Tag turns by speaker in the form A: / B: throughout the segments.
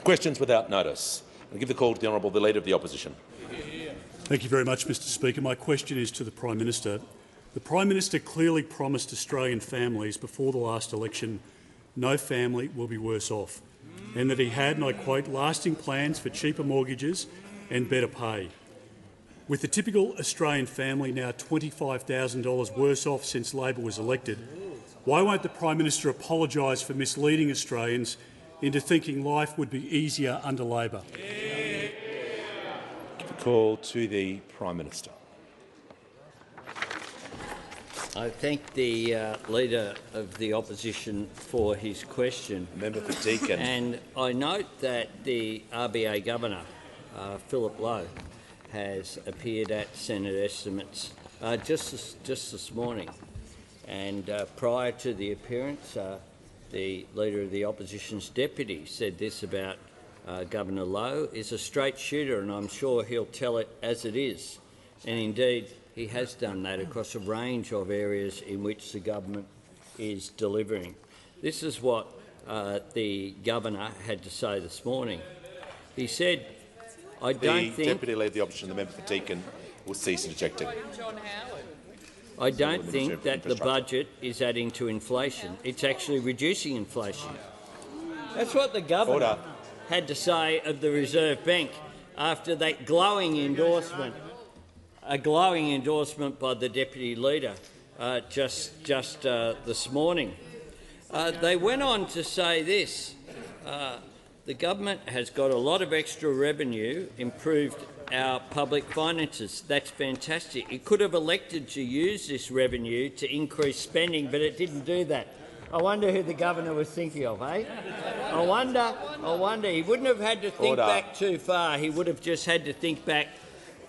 A: Questions without notice. I give the call to the Honourable the Leader of the Opposition.
B: Thank you very much, Mr Speaker. My question is to the Prime Minister. The Prime Minister clearly promised Australian families before the last election no family will be worse off, and that he had, and I quote, lasting plans for cheaper mortgages and better pay. With the typical Australian family now $25,000 worse off since Labor was elected, why won't the Prime Minister apologise for misleading Australians into thinking life would be easier under Labor?
A: Give the call to the Prime Minister.
C: I thank the Leader of the Opposition for his question.
A: Member for Deakin.
C: And I note that the RBA Governor, Philip Lowe, has appeared at Senate estimates just this morning. And prior to the appearance, the Leader of the Opposition's deputy said this about Governor Lowe: is a straight shooter, and I'm sure he'll tell it as it is. And indeed, he has done that across a range of areas in which the government is delivering. This is what the Governor had to say this morning. He said, I don't think—
A: The Deputy Leader of the Opposition, the member for Deakin, will cease interjecting.
C: I don't think that the budget is adding to inflation. It's actually reducing inflation. That's what the Governor had to say of the Reserve Bank after that glowing endorsement, a glowing endorsement by the Deputy Leader just this morning. They went on to say this: the government has got a lot of extra revenue, improved our public finances. That's fantastic. It could have elected to use this revenue to increase spending, but it didn't do that. I wonder who the Governor was thinking of, eh? I wonder. He wouldn't have had to think back too far. He would have just had to think back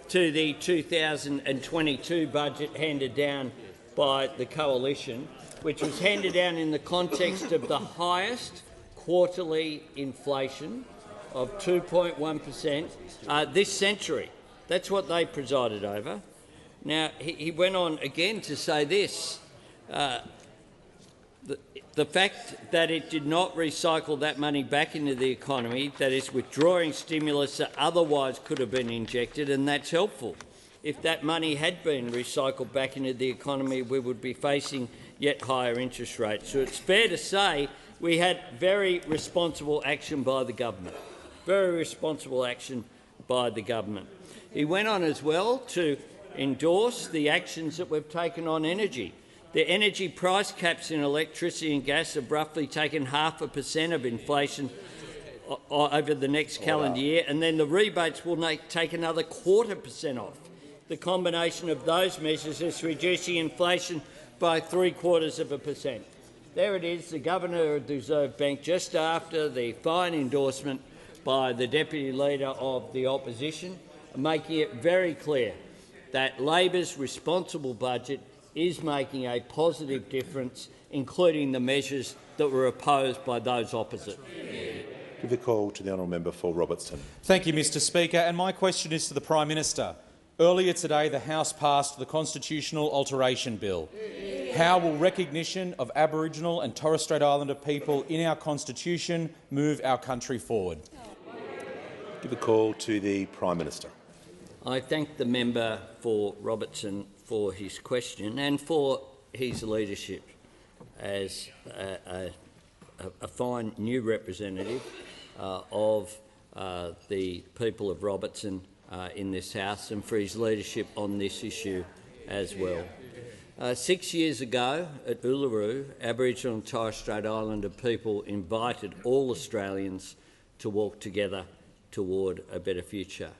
C: to the 2022 budget handed down by the Coalition, which was handed down in the context of the highest quarterly inflation of 2.1% this century. That's what they presided over. Now, he went on again to say this: the fact that it did not recycle that money back into the economy, that is, withdrawing stimulus that otherwise could have been injected, and that's helpful. If that money had been recycled back into the economy, we would be facing yet higher interest rates. So it's fair to say we had very responsible action by the government. Very responsible action by the government. He went on as well to endorse the actions that we've taken on energy. The energy price caps in electricity and gas have roughly taken 0.5% of inflation over the next calendar year, and then the rebates will take another 0.25% off. The combination of those measures is reducing inflation by 0.75%. There it is, the Governor of the Reserve Bank, just after the fine endorsement by the Deputy Leader of the Opposition, making it very clear that Labor's responsible budget is making a positive difference, including the measures that were opposed by those opposite.
A: Give the call to the honourable member for Robertson.
D: Thank you, Mr Speaker. And my question is to the Prime Minister. Earlier today, the House passed the Constitutional Alteration Bill. How will recognition of Aboriginal and Torres Strait Islander people in our Constitution move our country forward?
A: Give the call to the Prime Minister.
C: I thank the member for Robertson for his question and for his leadership as a fine new representative of the people of Robertson in this House, and for his leadership on this issue as well. 6 years ago at Uluru, Aboriginal and Torres Strait Islander people invited all Australians to walk together toward a better future.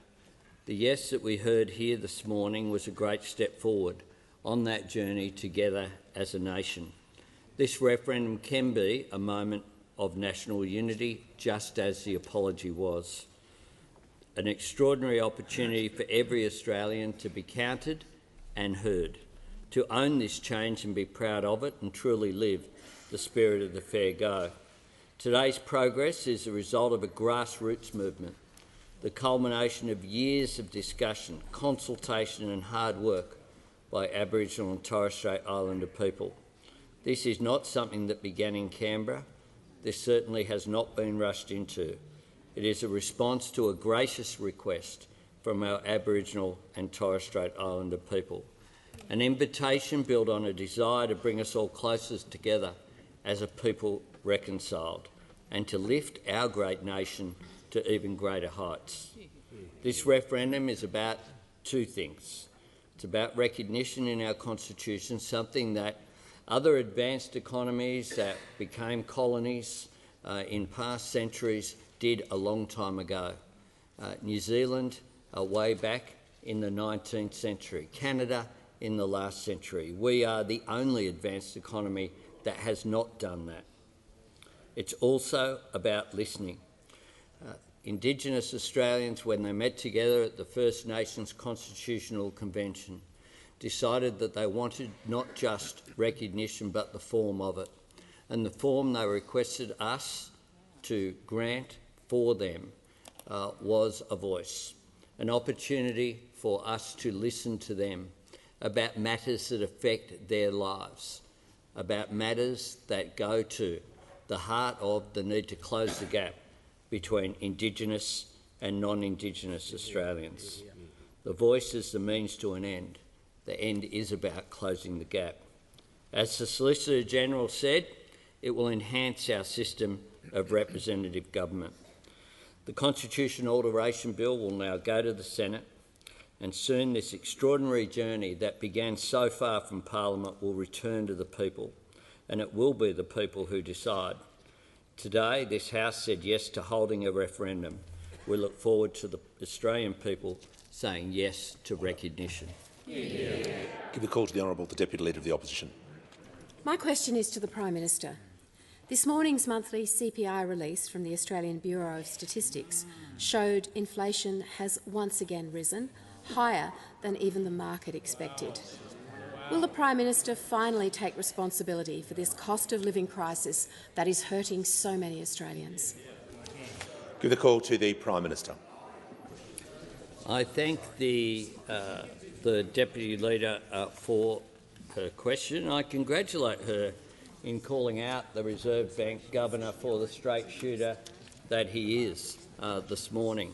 C: The yes that we heard here this morning was a great step forward on that journey together as a nation. This referendum can be a moment of national unity, just as the apology was. An extraordinary opportunity for every Australian to be counted and heard, to own this change and be proud of it and truly live the spirit of the fair go. Today's progress is the result of a grassroots movement, the culmination of years of discussion, consultation and hard work by Aboriginal and Torres Strait Islander people. This is not something that began in Canberra. This certainly has not been rushed into. It is a response to a gracious request from our Aboriginal and Torres Strait Islander people, an invitation built on a desire to bring us all closer together as a people reconciled and to lift our great nation to even greater heights. This referendum is about two things. It's about recognition in our constitution, something that other advanced economies that became colonies in past centuries did a long time ago. New Zealand way back in the 19th century, Canada in the last century. We are the only advanced economy that has not done that. It's also about listening. Indigenous Australians, when they met together at the First Nations Constitutional Convention, decided that they wanted not just recognition but the form of it. And the form they requested us to grant for them was a voice, an opportunity for us to listen to them about matters that affect their lives, about matters that go to the heart of the need to close the gap between Indigenous and non-Indigenous Australians. The voice is the means to an end. The end is about closing the gap. As the Solicitor General said, it will enhance our system of representative government. The Constitution Alteration Bill will now go to the Senate, and soon this extraordinary journey that began so far from Parliament will return to the people, and it will be the people who decide. Today, this House said yes to holding a referendum. We look forward to the Australian people saying yes to recognition.
A: Give the call to the Honourable the Deputy Leader of the Opposition.
E: My question is to the Prime Minister. This morning's monthly CPI release from the Australian Bureau of Statistics showed inflation has once again risen, higher than even the market expected. Will the Prime Minister finally take responsibility for this cost of living crisis that is hurting so many Australians?
A: Give the call to the Prime Minister.
C: I thank the Deputy Leader for her question. I congratulate her in calling out the Reserve Bank Governor for the straight shooter that he is this morning.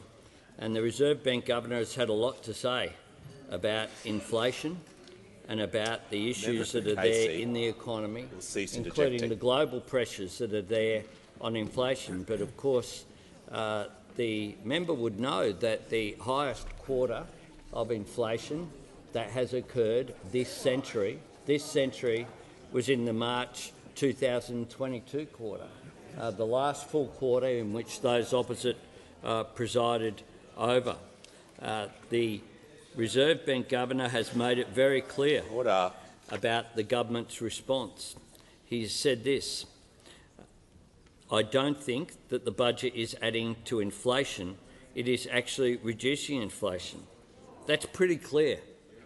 C: And the Reserve Bank Governor has had a lot to say about inflation and about the issues that are there in the economy, including the global pressures that are there on inflation. But of course, the member would know that the highest quarter of inflation that has occurred this century was in the March 2022 quarter, the last full quarter in which those opposite presided over. The Reserve Bank Governor has made it very clear about the government's response. He has said this: I don't think that the budget is adding to inflation, it is actually reducing inflation. That's pretty clear.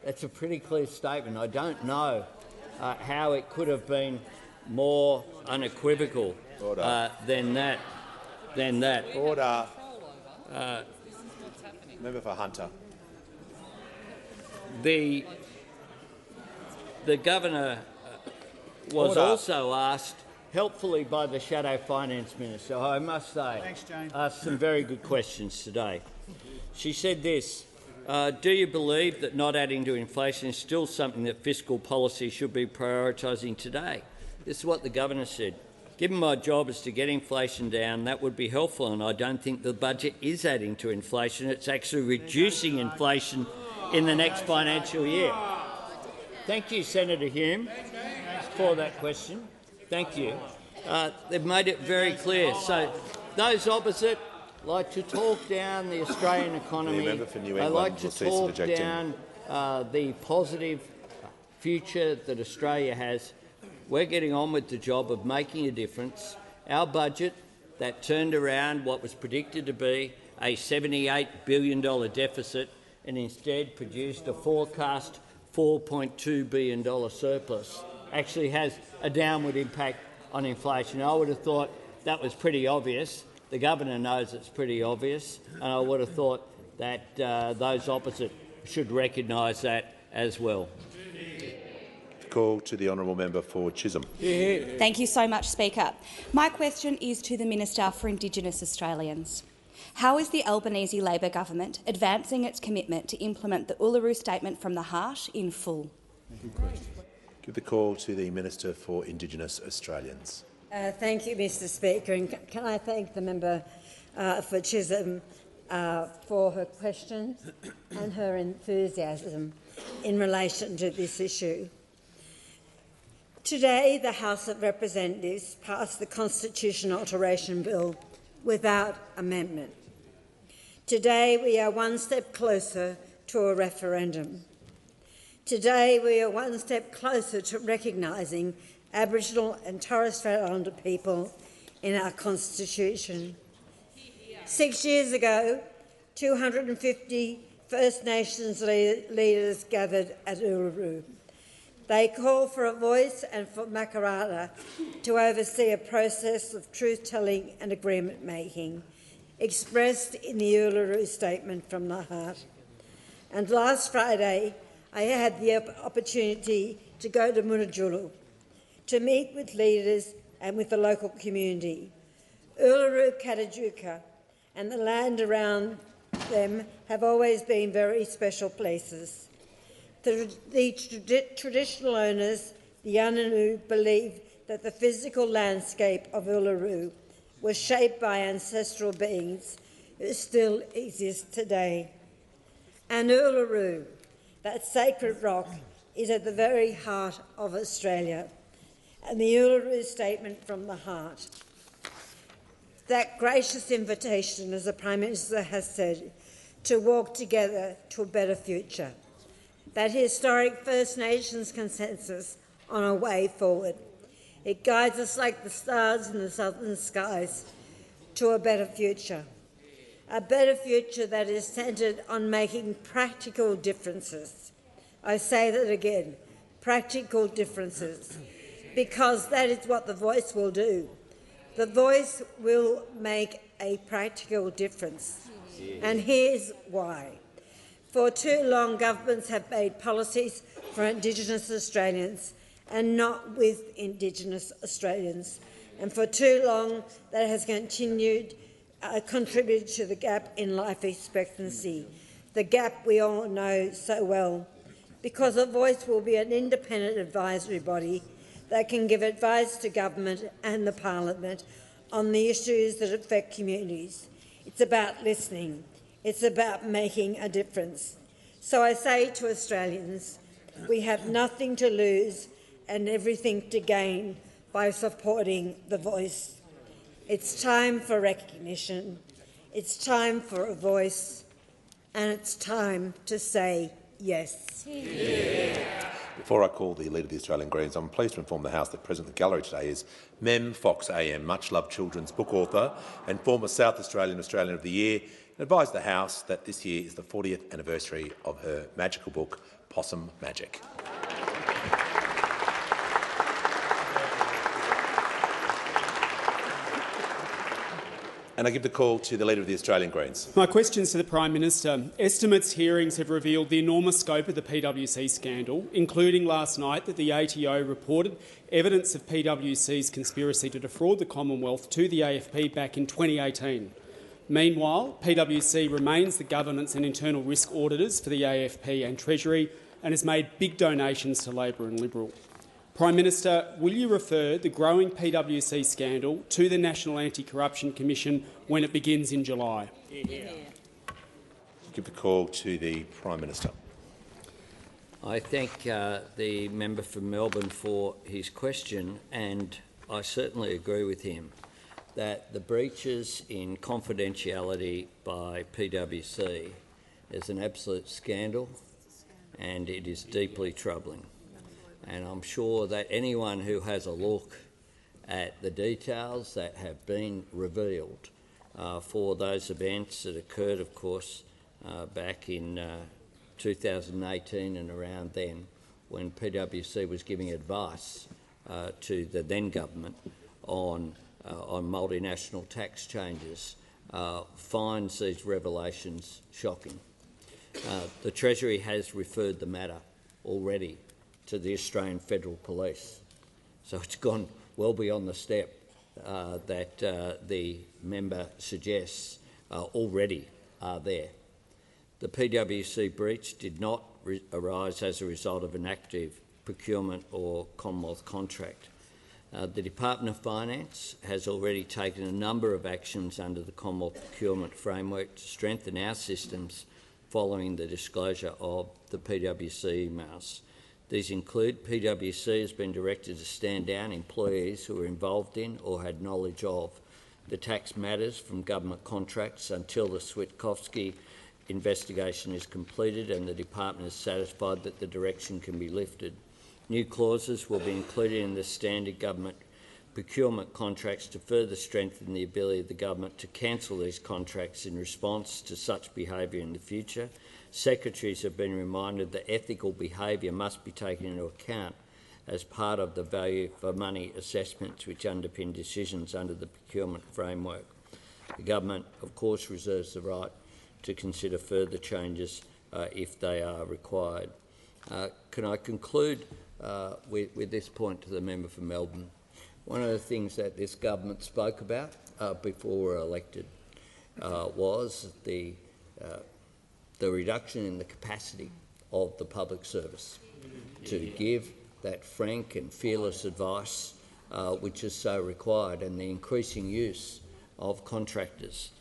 C: That's a pretty clear statement. I don't know how it could have been more unequivocal than that.
A: Order. Member for Hunter.
C: The Governor was also asked helpfully by the Shadow Finance Minister, who I must say asked some very good questions today. She said this: do you believe that not adding to inflation is still something that fiscal policy should be prioritising today? This is what the Governor said. Given my job is to get inflation down, that would be helpful, and I don't think the budget is adding to inflation. It's actually reducing inflation in the next financial year. Thank you, Senator Hume, for that question. Thank you. They've made it very clear. So those opposite like to talk down the Australian economy. They like to talk down the positive future that Australia has. We're getting on with the job of making a difference. Our budget that turned around what was predicted to be a $78 billion deficit and instead produced a forecast $4.2 billion surplus actually has a downward impact on inflation. I would have thought that was pretty obvious. The Governor knows it's pretty obvious, and I would have thought that those opposite should recognise that as well.
A: Call to the Honourable Member for Chisholm.
F: Thank you so much, Speaker. My question is to the Minister for Indigenous Australians. How is the Albanese Labor government advancing its commitment to implement the Uluru Statement from the Heart in full?
A: Give the call to the Minister for Indigenous Australians.
G: Thank you, Mr Speaker. And can I thank the member for Chisholm for her questions and her enthusiasm in relation to this issue. Today, the House of Representatives passed the Constitution Alteration Bill without amendment. Today, we are one step closer to a referendum. Today, we are one step closer to recognising Aboriginal and Torres Strait Islander people in our Constitution. 6 years ago, 250 First Nations leaders gathered at Uluru. They called for a voice and for Makarrata to oversee a process of truth-telling and agreement-making, expressed in the Uluru Statement from the Heart. And last Friday, I had the opportunity to go to Munajulu to meet with leaders and with the local community. Uluru Katajuka and the land around them have always been very special places. The traditional owners, the Anangu, believe that the physical landscape of Uluru was shaped by ancestral beings who still exist today. And Uluru, that sacred rock, is at the very heart of Australia. And the Uluru Statement from the Heart, that gracious invitation, as the Prime Minister has said, to walk together to a better future, that historic First Nations consensus on a way forward. It guides us like the stars in the southern skies to a better future that is centred on making practical differences. I say that again, practical differences, because that is what the voice will do. The voice will make a practical difference. And here's why. For too long, governments have made policies for Indigenous Australians and not with Indigenous Australians. And for too long, that has contributed to the gap in life expectancy, the gap we all know so well, because a voice will be an independent advisory body that can give advice to government and the parliament on the issues that affect communities. It's about listening. It's about making a difference. So I say to Australians, we have nothing to lose and everything to gain by supporting the voice. It's time for recognition. It's time for a voice. And it's time to say yes.
A: Before I call the Leader of the Australian Greens, I'm pleased to inform the House that present in the gallery today is Mem Fox AM, much-loved children's book author and former South Australian Australian of the Year, and advised the House that this year is the 40th anniversary of her magical book, Possum Magic. And I give the call to the Leader of the Australian Greens.
H: My questions to the Prime Minister. Estimates hearings have revealed the enormous scope of the PwC scandal, including last night that the ATO reported evidence of PwC's conspiracy to defraud the Commonwealth to the AFP back in 2018. Meanwhile, PwC remains the governance and internal risk auditors for the AFP and Treasury and has made big donations to Labor and Liberal. Prime Minister, will you refer the growing PwC scandal to the National Anti-Corruption Commission when it begins in July?
A: Give the call to the Prime Minister.
C: I thank the member from Melbourne for his question, and I certainly agree with him that the breaches in confidentiality by PwC is an absolute scandal, and it is deeply troubling. And I'm sure that anyone who has a look at the details that have been revealed for those events that occurred, of course, back in 2018 and around then, when PwC was giving advice to the then government on multinational tax changes, finds these revelations shocking. The Treasury has referred the matter already to the Australian Federal Police. So it's gone well beyond the step that the member suggests already are there. The PwC breach did not arise as a result of an active procurement or Commonwealth contract. The Department of Finance has already taken a number of actions under the Commonwealth procurement framework to strengthen our systems following the disclosure of the PwC emails. These include PwC has been directed to stand down employees who were involved in or had knowledge of the tax matters from government contracts until the Switkowski investigation is completed and the department is satisfied that the direction can be lifted. New clauses will be included in the standard government procurement contracts to further strengthen the ability of the government to cancel these contracts in response to such behaviour in the future. Secretaries have been reminded that ethical behaviour must be taken into account as part of the value for money assessments which underpin decisions under the procurement framework. The government, of course, reserves the right to consider further changes if they are required. Can I conclude with this point to the member for Melbourne? One of the things that this government spoke about before we were elected was the reduction in the capacity of the public service to give that frank and fearless advice which is so required, and the increasing use of contractors.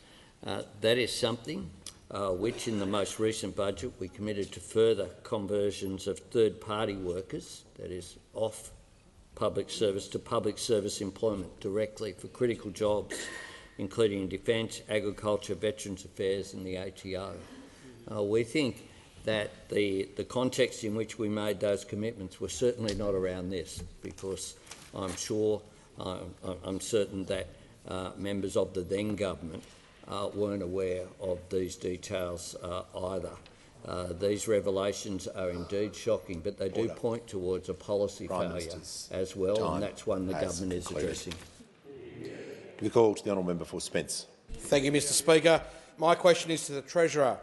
C: That is something which in the most recent budget we committed to further conversions of third-party workers, that is off public service to public service employment directly for critical jobs, including in defence, agriculture, Veterans Affairs and the ATO. We think that the context in which we made those commitments was certainly not around this, because I'm certain that members of the then government weren't aware of these details either. These revelations are indeed shocking, but they do point towards a policy failure as well, and that's one the government is addressing.
A: We call to the honourable member for Spence.
I: Thank you, Mr Speaker. My question is to the Treasurer.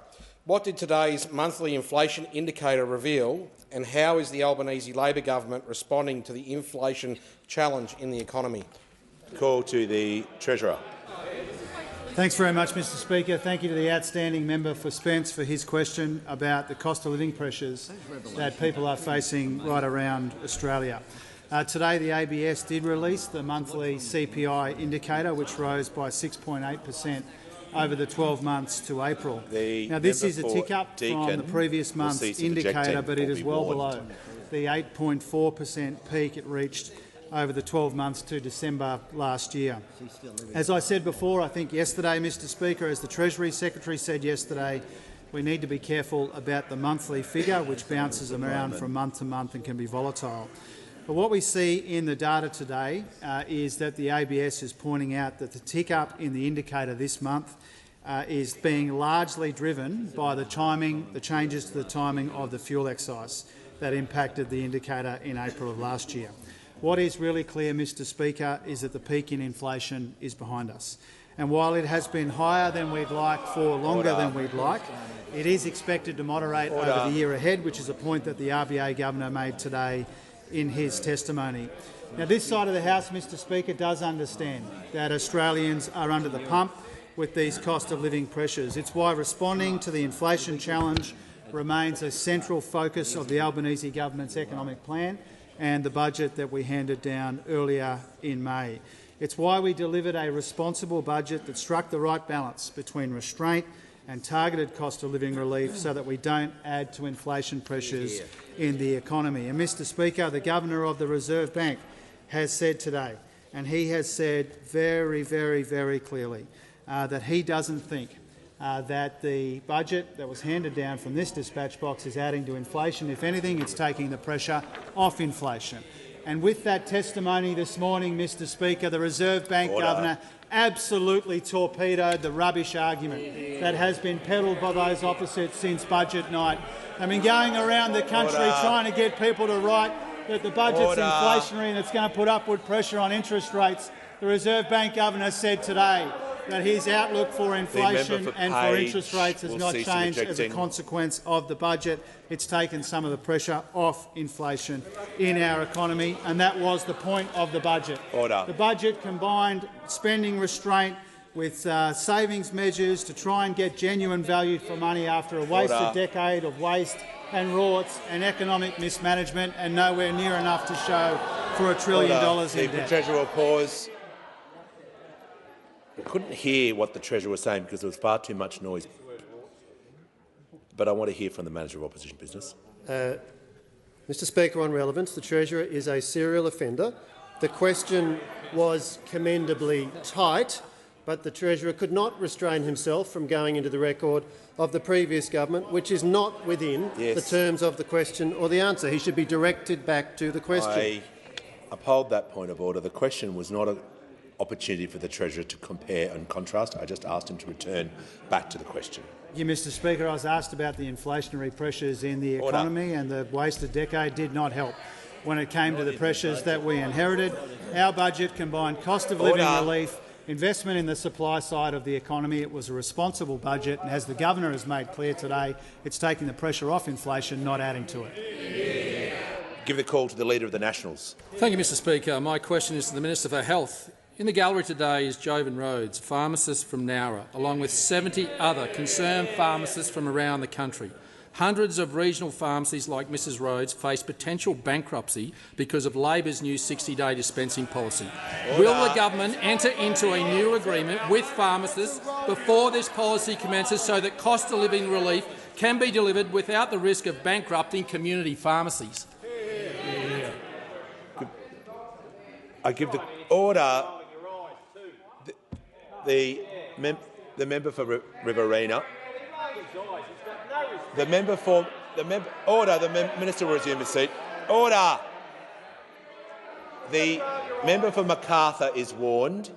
I: What did today's monthly inflation indicator reveal, and how is the Albanese Labor government responding to the inflation challenge in the economy?
A: Call to the Treasurer.
J: Thanks very much, Mr Speaker. Thank you to the outstanding member for Spence for his question about the cost of living pressures that people are facing right around Australia. Today the ABS did release the monthly CPI indicator, which rose by 6.8% over the 12 months to April. Now, this is a tick up from the previous month's indicator, but it is well below the 8.4% peak it reached over the 12 months to December last year. As I said before, I think yesterday, Mr Speaker, as the Treasury Secretary said yesterday, we need to be careful about the monthly figure, which bounces around from month to month and can be volatile. But what we see in the data today is that the ABS is pointing out that the tick-up in the indicator this month is being largely driven by the changes to the timing of the fuel excise that impacted the indicator in April of last year. What is really clear, Mr Speaker, is that the peak in inflation is behind us. And while it has been higher than we'd like for longer than we'd like, it is expected to moderate over the year ahead, which is a point that the RBA Governor made today in his testimony. Now, this side of the House, Mr Speaker, does understand that Australians are under the pump with these cost of living pressures. It's why responding to the inflation challenge remains a central focus of the Albanese government's economic plan and the budget that we handed down earlier in May. It's why we delivered a responsible budget that struck the right balance between restraint and targeted cost of living relief so that we don't add to inflation pressures in the economy. And, Mr Speaker, the Governor of the Reserve Bank has said today, and he has said very, very, very clearly that he doesn't think that the budget that was handed down from this dispatch box is adding to inflation. If anything, it's taking the pressure off inflation. And with that testimony this morning, Mr Speaker, the Reserve Bank Governor absolutely torpedoed the rubbish argument that has been peddled by those opposite since budget night. They've been going around the country trying to get people to write that the budget's inflationary and it's going to put upward pressure on interest rates. The Reserve Bank Governor said today that his outlook for inflation and for interest rates has not changed as a consequence of the budget. It's taken some of the pressure off inflation in our economy, and that was the point of the budget. The budget combined spending restraint with savings measures to try and get genuine value for money after a wasted decade of waste and rorts and economic mismanagement, and nowhere near enough to show for $1 trillion in debt.
A: The Treasurer will pause. I couldn't hear what the Treasurer was saying because there was far too much noise. But I want to hear from the Manager of Opposition Business.
K: Mr Speaker, on relevance, the Treasurer is a serial offender. The question was commendably tight, but the Treasurer could not restrain himself from going into the record of the previous government, which is not within the terms of the question or the answer. He should be directed back to the question.
A: I uphold that point of order. The question was not an opportunity for the Treasurer to compare and contrast. I just asked him to return back to the question.
J: Yeah, Mr Speaker, I was asked about the inflationary pressures in the economy, and the wasted decade did not help. When it came to the pressures that we inherited, our budget combined cost of living relief, investment in the supply side of the economy. It was a responsible budget, and as the Governor has made clear today, it's taking the pressure off inflation, not adding to it.
A: Give the call to the Leader of the Nationals.
L: Thank you, Mr Speaker. My question is to the Minister for Health. In the gallery today is Jovan Rhodes, pharmacist from Nowra, along with 70 other concerned pharmacists from around the country. Hundreds of regional pharmacies like Mrs Rhodes face potential bankruptcy because of Labor's new 60-day dispensing policy. Will the government enter into a new agreement with pharmacists before this policy commences so that cost of living relief can be delivered without the risk of bankrupting community pharmacies?
A: I give the order. The member for Riverina. The Minister will resume his seat. Order. The member for Macarthur is warned.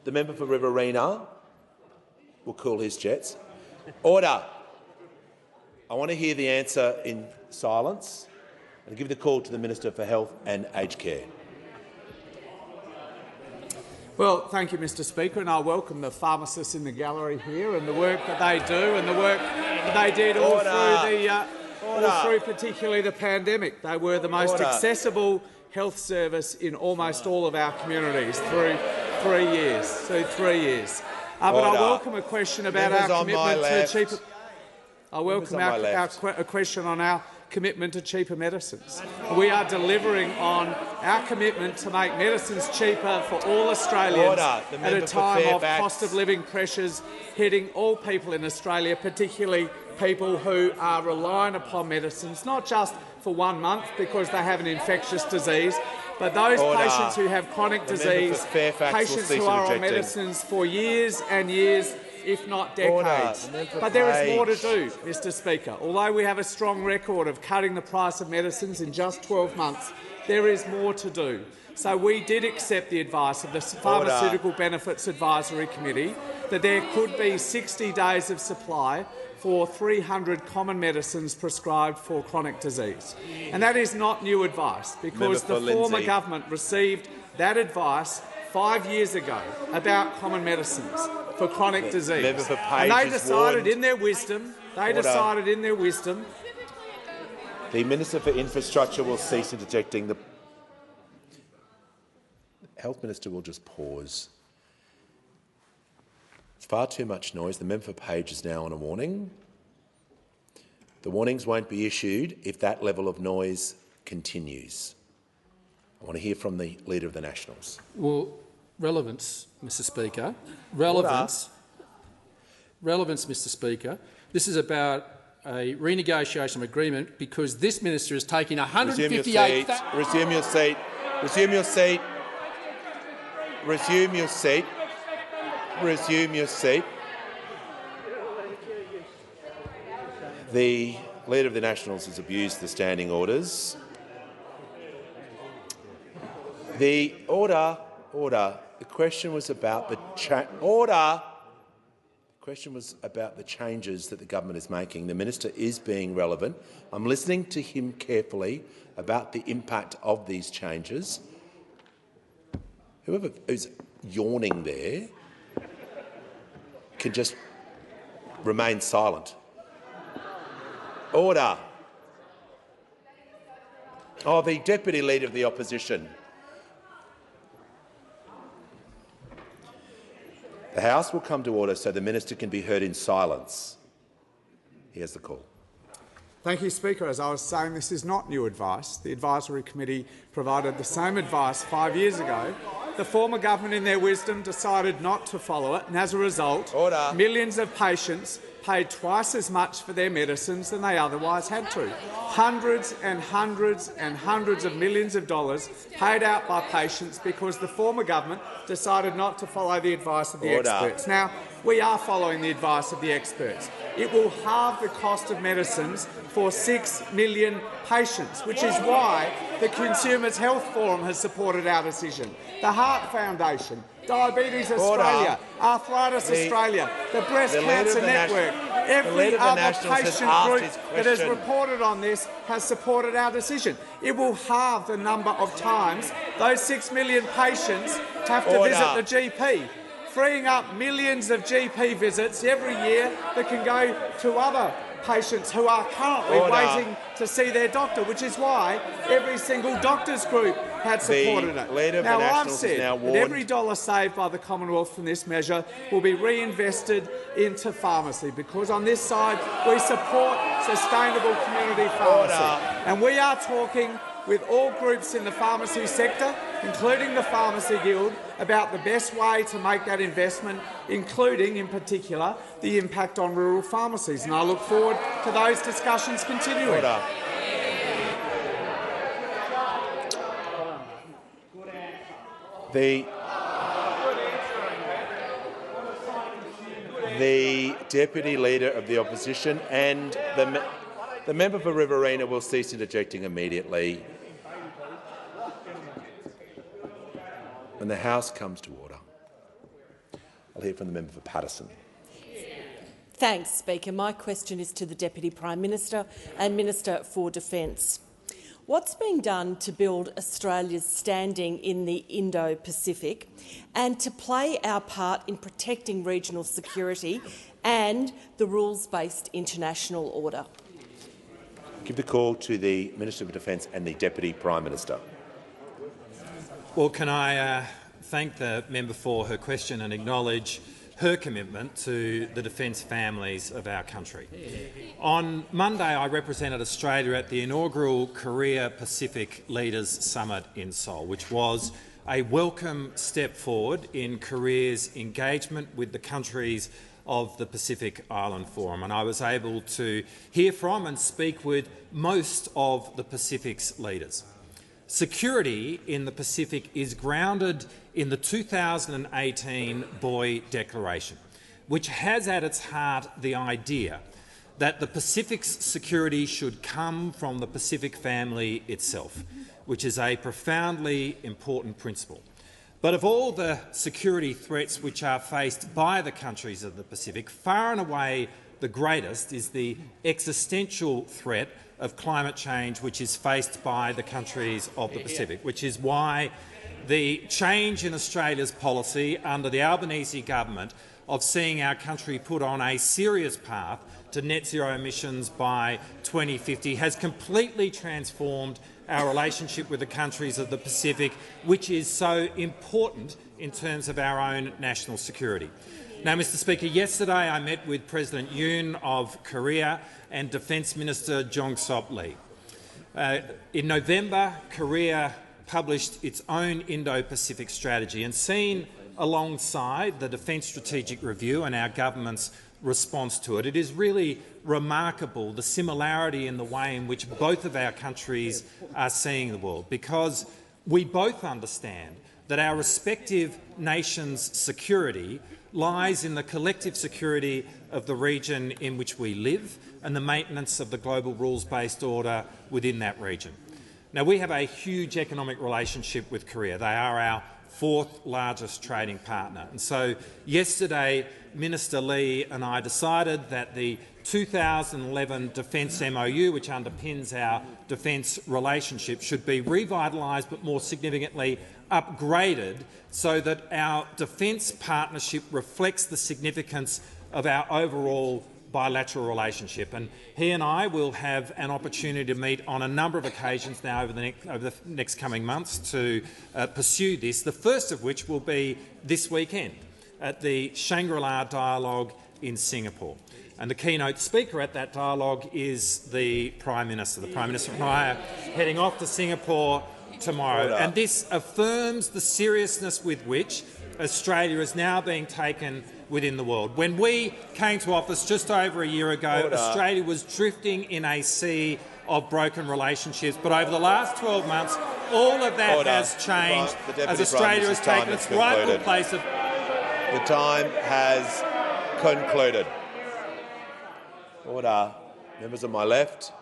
A: The member for Riverina will cool his jets. Order. I want to hear the answer in silence and give the call to the Minister for Health and Aged Care.
M: Well, thank you, Mr Speaker, and I welcome the pharmacists in the gallery here and the work that they do and the work that they did all through particularly the pandemic. They were the most accessible health service in almost all of our communities through 3 years. But I welcome a question about our commitment to cheaper. I welcome a question on our commitment to cheaper medicines. We are delivering on our commitment to make medicines cheaper for all Australians at a time of cost of living pressures hitting all people in Australia, particularly people who are relying upon medicines, not just for 1 month because they have an infectious disease, but those patients who have chronic disease, patients who are on medicines for years and years, if not decades. But there is more to do, Mr Speaker. Although we have a strong record of cutting the price of medicines in just 12 months, there is more to do. So we did accept the advice of the Pharmaceutical Benefits Advisory Committee that there could be 60 days of supply for 300 common medicines prescribed for chronic disease. And that is not new advice, because the former government received that advice 5 years ago about common medicines for chronic disease. And they decided in their wisdom,
A: the Minister for Infrastructure will cease interjecting. The Health Minister will just pause. It's far too much noise. The member for Page is now on a warning. The warnings won't be issued if that level of noise continues. I want to hear from the Leader of the Nationals.
L: Well, relevance, Mr Speaker. Relevance, Mr Speaker. This is about a renegotiation of agreement because this minister is taking 158...
A: Resume your seat. Resume your seat. Resume your seat. Resume your seat. The Leader of the Nationals has abused the standing orders. The order. The question was about the changes that the government is making. The minister is being relevant. I'm listening to him carefully about the impact of these changes. Whoever is yawning there can just remain silent. Order. Oh, the Deputy Leader of the Opposition. The House will come to order so the minister can be heard in silence. He has the call.
M: Thank you, Speaker. As I was saying, this is not new advice. The Advisory Committee provided the same advice 5 years ago. The former government, in their wisdom, decided not to follow it, and as a result, millions of patients paid twice as much for their medicines than they otherwise had to. Hundreds and hundreds and hundreds of millions of dollars paid out by patients because the former government decided not to follow the advice of the experts. Now, we are following the advice of the experts. It will halve the cost of medicines for 6 million patients, which is why the Consumers Health Forum has supported our decision. The Heart Foundation, Diabetes Australia, Arthritis Australia, the Breast Cancer Network, every other patient group that has reported on this has supported our decision. It will halve the number of times those 6 million patients have to visit the GP, freeing up millions of GP visits every year that can go to other patients who are currently waiting to see their doctor, which is why every single doctors group had supported it. Now, I've said that every dollar saved by the Commonwealth from this measure will be reinvested into pharmacy, because on this side we support sustainable community pharmacy. And we are talking with all groups in the pharmacy sector, including the Pharmacy Guild, about the best way to make that investment, including, in particular, the impact on rural pharmacies. And I look forward to those discussions continuing.
A: The Deputy Leader of the Opposition and the member for Riverina will cease interjecting immediately. When the House comes to order, I'll hear from the member for Paterson.
N: Thanks, Speaker. My question is to the Deputy Prime Minister and Minister for Defence. What's being done to build Australia's standing in the Indo-Pacific and to play our part in protecting regional security and the rules-based international order?
A: Give the call to the Minister for Defence and the Deputy Prime Minister.
O: Well, can I thank the member for her question and acknowledge her commitment to the defence families of our country. On Monday, I represented Australia at the inaugural Korea-Pacific Leaders Summit in Seoul, which was a welcome step forward in Korea's engagement with the countries of the Pacific Island Forum, and I was able to hear from and speak with most of the Pacific's leaders. Security in the Pacific is grounded in the 2018 Boy Declaration, which has at its heart the idea that the Pacific's security should come from the Pacific family itself, which is a profoundly important principle. But of all the security threats which are faced by the countries of the Pacific, far and away the greatest is the existential threat of climate change which is faced by the countries of the Pacific, which is why the change in Australia's policy under the Albanese government of seeing our country put on a serious path to net zero emissions by 2050 has completely transformed our relationship with the countries of the Pacific, which is so important in terms of our own national security. Now, Mr Speaker, yesterday I met with President Yoon of Korea and Defence Minister Jong Sop Lee. In November, Korea published its own Indo-Pacific strategy, and seen alongside the Defence Strategic Review and our government's response to it, it is really remarkable the similarity in the way in which both of our countries are seeing the world, because we both understand that our respective nations' security lies in the collective security of the region in which we live and the maintenance of the global rules-based order within that region. Now, we have a huge economic relationship with Korea. They are our fourth largest trading partner. And so yesterday, Minister Lee and I decided that the 2011 Defence MOU, which underpins our defence relationship, should be revitalised but more significantly upgraded so that our defence partnership reflects the significance of our overall bilateral relationship. And he and I will have an opportunity to meet on a number of occasions now over the next coming months to pursue this, the first of which will be this weekend, at the Shangri-La Dialogue in Singapore. And the keynote speaker at that dialogue is the Prime Minister. The Prime Minister and I are heading off to Singapore tomorrow.
A: Order.
O: And this affirms the seriousness with which Australia is now being taken within the world. When we came to office just over a year ago,
A: Order.
O: Australia was drifting in a sea of broken relationships. But over the last 12 months, all of that
A: Order.
O: has changed
A: The Deputy
O: as Australia has
A: Prime
O: taken
A: Minister's
O: its
A: time has
O: rightful
A: concluded.
O: place of...
A: The time has concluded. Order. Members on my left,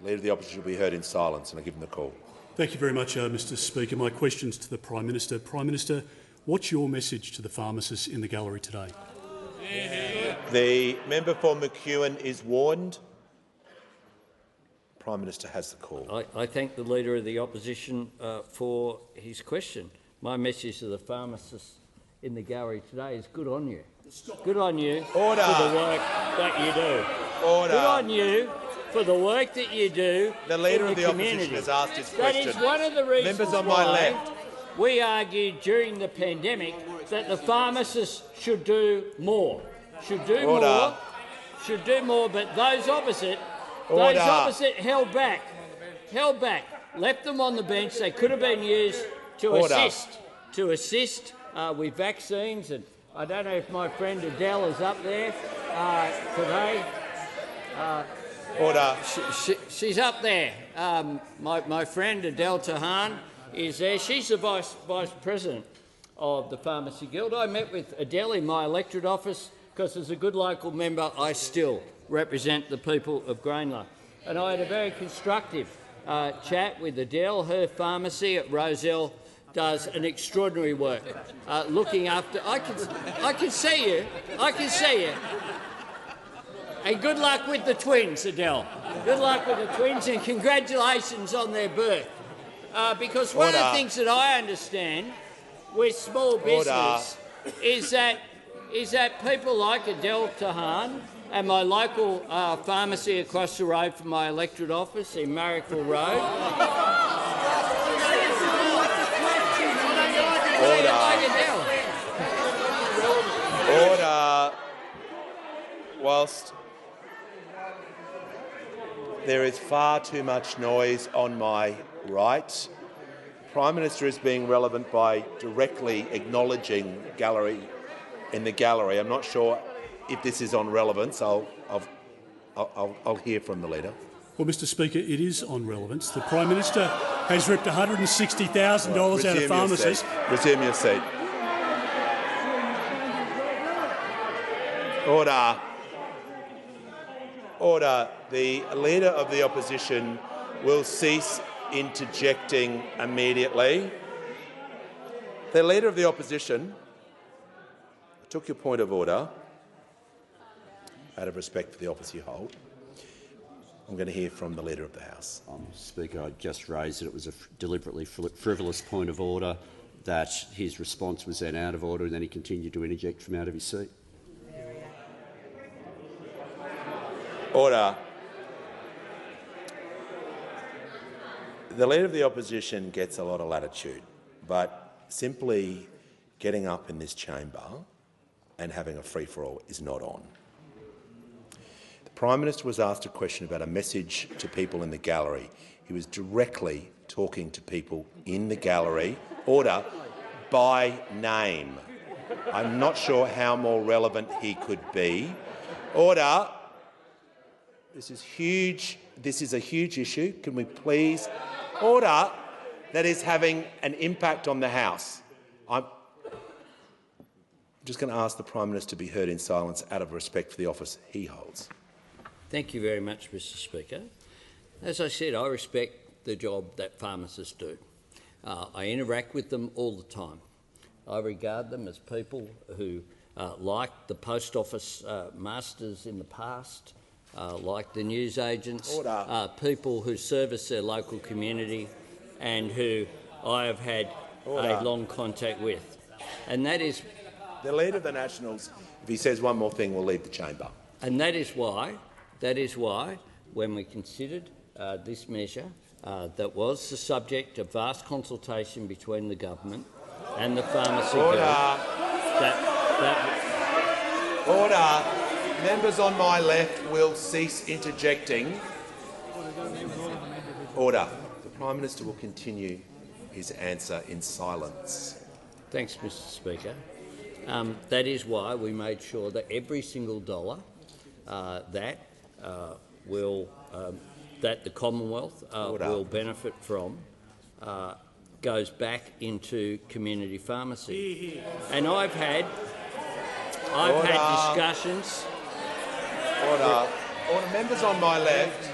A: Leader of the Opposition will be heard in silence, and I give them the call.
B: Thank you very much, Mr Speaker. My question is to the Prime Minister. Prime Minister, what's your message to the pharmacists in the gallery today?
A: The member for McEwen is warned. Prime Minister has the call.
C: I thank the Leader of the Opposition for his question. My message to the pharmacists in the gallery today is good on you. Good on you
A: Order.
C: for the work that you do.
A: Order.
C: Good on you for the work that you do.
A: The Leader
C: in
A: of the
C: community.
A: Opposition has asked his
C: That
A: question.
C: is one of the reasons
A: Members on my
C: why
A: left.
C: we argued during the pandemic that the pharmacists should do more. Should do
A: Order.
C: more. Should do more, but those opposite
A: Order.
C: held back, left them on the bench. They could have been used to
A: Order.
C: assist with vaccines. And I don't know if my friend Adele is up there today.
A: Order.
C: She's up there. My friend Adele Tahan is there. She's the vice president of the Pharmacy Guild. I met with Adele in my electorate office because, as a good local member, I still represent the people of Greenlaw. And I had a very constructive chat with Adele. Her pharmacy at Rozelle does an extraordinary work looking after. I can see you. I can see you. And good luck with the twins, Adele. Good luck with the twins, and congratulations on their birth. Because one of the things that I understand with small business is that people like Adele Tahan and my local pharmacy across the road from my electorate office in Marrickville Road.
A: Order. Whilst there is far too much noise on my right, the Prime Minister is being relevant by directly acknowledging in the gallery. I'm not sure if this is on relevance. I'll hear from the Leader.
B: Well, Mr Speaker, it is on relevance. The Prime Minister has ripped $160,000 out of pharmacists.
A: Resume your seat. Order. Order. The Leader of the Opposition will cease interjecting immediately. The Leader of the Opposition, I took your point of order out of respect for the office you hold. I'm going to hear from the Leader of the House.
P: Speaker, I just raised that it was a deliberately frivolous point of order, that his response was then out of order, and then he continued to interject from out of his seat.
A: Order. The Leader of the Opposition gets a lot of latitude, but simply getting up in this chamber and having a free-for-all is not on. The Prime Minister was asked a question about a message to people in the gallery. He was directly talking to people in the gallery, order, by name. I'm not sure how more relevant he could be. Order. This is huge. This is a huge issue. Can we please order? That is having an impact on the House. I'm just going to ask the Prime Minister to be heard in silence out of respect for the office he holds.
C: Thank you very much, Mr Speaker. As I said, I respect the job that pharmacists do. I interact with them all the time. I regard them as people who, like the post office masters in the past, like the newsagents, people who service their local community and who I have had a long contact with. And that is...
A: The Leader of the Nationals, if he says one more thing, will leave the chamber.
C: And that is why, when we considered this measure, that was the subject of vast consultation between the government and the pharmacy guild,
A: Order. Members on my left will cease interjecting. Order. The Prime Minister will continue his answer in silence.
C: Thanks, Mr. Speaker. That is why we made sure that every single dollar that the Commonwealth will benefit from goes back into community pharmacy. And I've had discussions.
A: Order. Members on my left.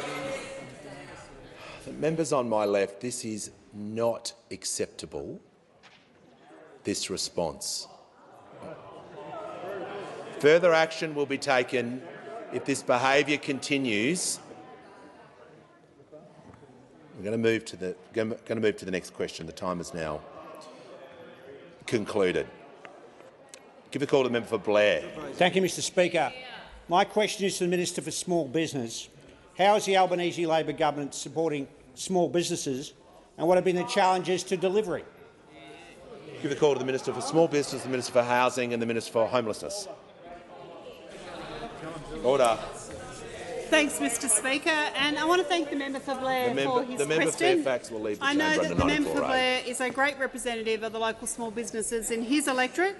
A: Members on my left, this is not acceptable, this response. Further action will be taken if this behaviour continues. We're going to move to the next question. The time is now concluded. Give the call to the member for Blair.
Q: Thank you, Mr. Speaker. My question is to the Minister for Small Business. How is the Albanese Labor government supporting small businesses, and what have been the challenges to delivery?
A: Give the call to the Minister for Small Business, the Minister for Housing and the Minister for Homelessness. Order.
R: Thanks, Mr. Speaker, and I want to thank the member for Blair for his question.
A: The member for Fairfax will leave the chamber.
R: I know that the member for Blair is a great representative of the local small businesses in his electorate,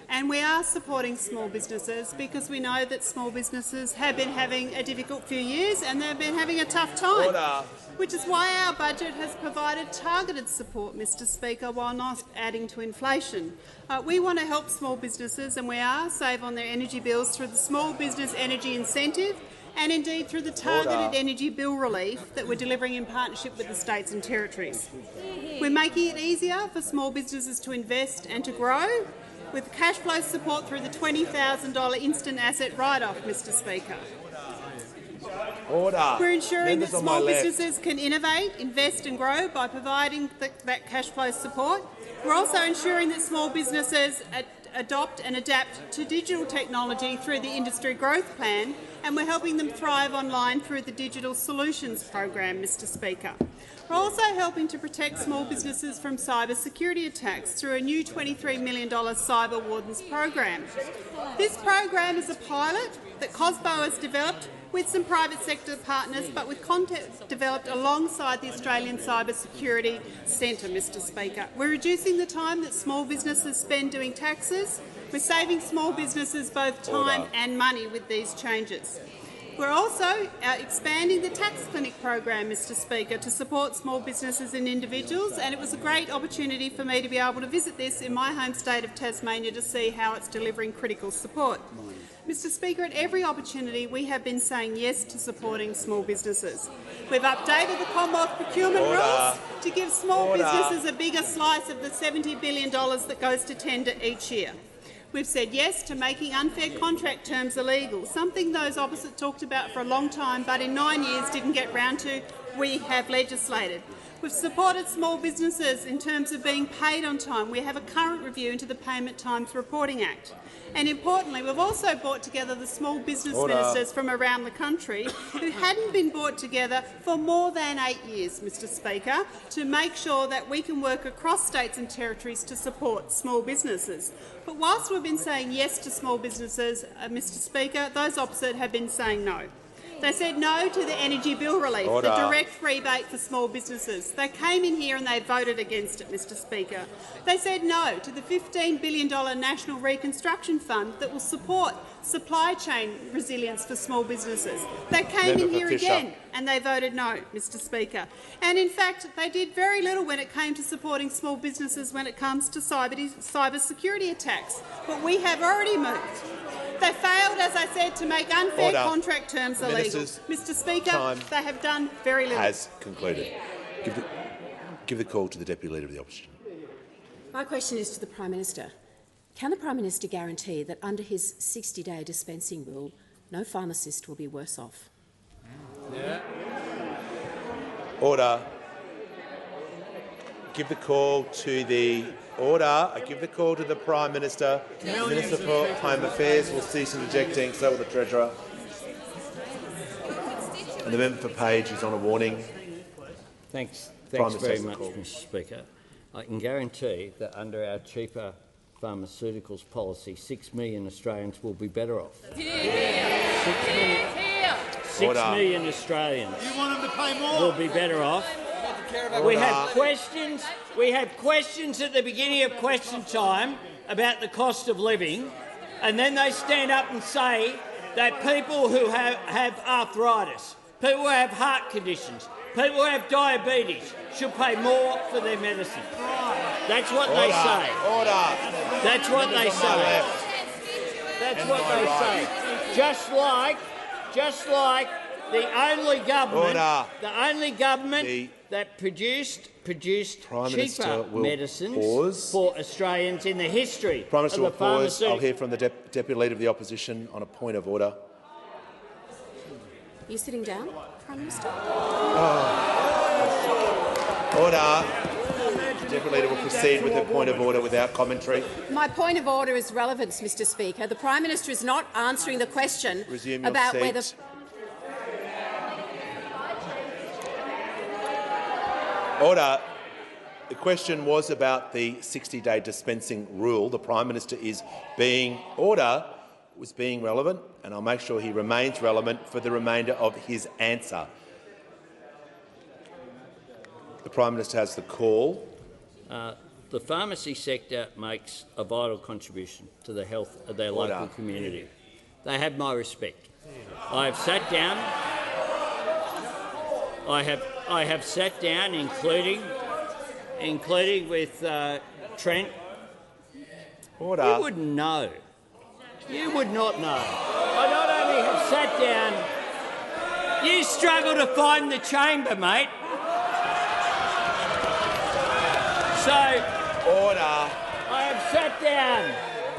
R: and we are supporting small businesses because we know that small businesses have been having a difficult few years and they've been having a tough time.
A: Order.
R: Which is why our budget has provided targeted support, Mr. Speaker, while not adding to inflation. We want to help small businesses, and we are save on their energy bills through the Small Business Energy Incentive and indeed through the targeted energy bill relief that we're delivering in partnership with the states and territories. We're making it easier for small businesses to invest and to grow, with cash flow support through the $20,000 instant asset write-off, Mr. Speaker.
A: Order.
R: We're ensuring
A: Members
R: that
A: on my
R: small
A: left.
R: businesses can innovate, invest and grow by providing that cash flow support. We're also ensuring that small businesses adopt and adapt to digital technology through the Industry Growth Plan, and we're helping them thrive online through the Digital Solutions Program, Mr. Speaker. We're also helping to protect small businesses from cyber security attacks through a new $23 million Cyber Wardens program. This program is a pilot that COSBO has developed with some private sector partners, but with content developed alongside the Australian Cyber Security Centre, Mr. Speaker. We're reducing the time that small businesses spend doing taxes. We're saving small businesses both time and money with these changes. We're also expanding the Tax Clinic program, Mr. Speaker, to support small businesses and individuals, and it was a great opportunity for me to be able to visit this in my home state of Tasmania to see how it's delivering critical support. Mr. Speaker, at every opportunity we have been saying yes to supporting small businesses. We've updated the Commonwealth procurement rules to give small businesses a bigger slice of the $70 billion that goes to tender each year. We've said yes to making unfair contract terms illegal, something those opposite talked about for a long time but in 9 years didn't get round to. We have legislated. We've supported small businesses in terms of being paid on time. We have a current review into the Payment Times Reporting Act. And importantly, we've also brought together the small business ministers from around the country who hadn't been brought together for more than 8 years, Mr. Speaker, to make sure that we can work across states and territories to support small businesses. But whilst we've been saying yes to small businesses, Mr. Speaker, those opposite have been saying no. They said no to the energy bill relief, the direct rebate for small businesses. They came in here and they voted against it, Mr. Speaker. They said no to the $15 billion National Reconstruction Fund that will support supply chain resilience for small businesers. They came in here again and they voted no, Mr. Speaker. And in fact, they did very little when it came to supporting small businesses when it comes to cyber security attacks. But we have already moved. They failed, as I said, to make unfair contract terms illegal. Mr. Speaker, they have done very little.
A: Has concluded. Give the call to the Deputy Leader of the Opposition.
E: My question is to the Prime Minister. Can the Prime Minister guarantee that under his 60-day dispensing rule, no pharmacist will be worse off?
A: Order. Give the call to the I give the call to the Prime Minister. The Minister for Home Affairs will cease interjecting, so will the Treasurer. And the member for Page is on a warning.
C: Thanks very much, Mr. Speaker. I can guarantee that under our cheaper pharmaceuticals policy, 6 million Australians will be better off. 6 million Australians will be better off. We had questions. We had questions at the beginning of question time about the cost of living, and then they stand up and say that people who have arthritis, people who have heart conditions, people who have diabetes should pay more for their medicine. That's what they say. That's what they say. That's what they say. Just like the only government that produced cheaper medicines for Australians in the history
A: Prime Minister
C: of the
A: will pause.
C: pharmaceutical.
A: I'll hear from the Deputy Leader of the Opposition on a point of order.
E: Are you sitting down, Prime Minister?
A: Order. The Deputy Leader will proceed with a point of order without commentary.
E: My point of order is relevance, Mr Speaker. The Prime Minister is not answering the question about whether...
A: Order. The question was about the 60-day dispensing rule. The Prime Minister was being relevant, and I'll make sure he remains relevant for the remainder of his answer. The Prime Minister has the call.
C: The pharmacy sector makes a vital contribution to the health of their local community. They have my respect. I have sat down. I have sat down, including with Trent.
A: Order.
C: You wouldn't know. You would not know. I not only have sat down. You struggle to find the chamber, mate. So,
A: order.
C: I have sat down.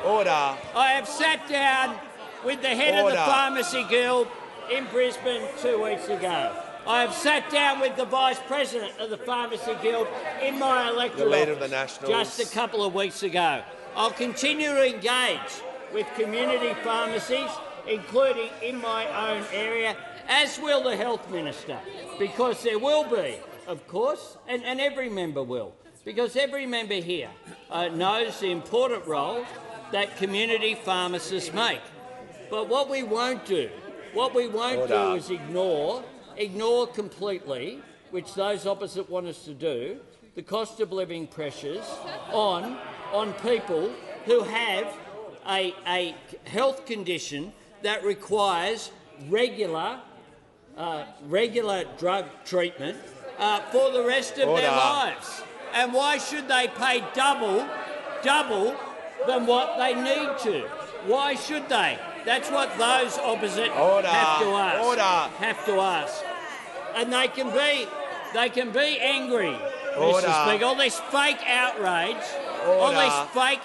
A: Order.
C: I have sat down with the head of the Pharmacy Guild in Brisbane 2 weeks ago. I have sat down with the Vice President of the Pharmacy Guild in my electorate
A: Leader of
C: office
A: the Nationals.
C: just a couple of weeks ago. I'll continue to engage with community pharmacies, including in my own area, as will the Health Minister, because there will be, of course, and every member will, because every member here knows the important role that community pharmacists make. But what we won't do is ignore completely, which those opposite want us to do, the cost of living pressures on people who have a health condition that requires regular drug treatment for the rest of their lives. And why should they pay double than what they need to? Why should they? That's what those opposite have to ask. And they can be angry, Mr. Speaker. All this fake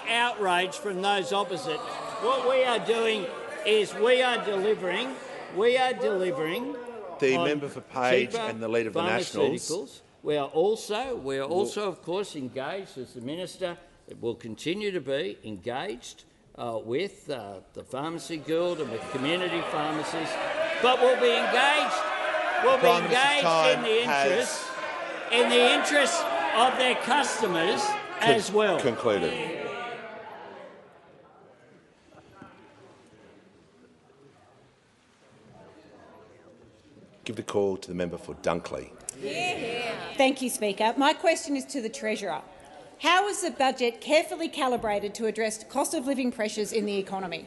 C: outrage, from those opposite. What we are doing is we are delivering.
A: The member for Page and the Leader of the Nationals.
C: We are also, of course, engaged as the Minister. Will continue to be engaged with the Pharmacy Guild and with community pharmacies, but we'll be engaged. We'll be engaged in the interest of their customers as well.
A: Concluded. Give the call to the member for Dunkley.
S: Thank you, Speaker. My question is to the Treasurer. How is the budget carefully calibrated to address cost of living pressures in the economy?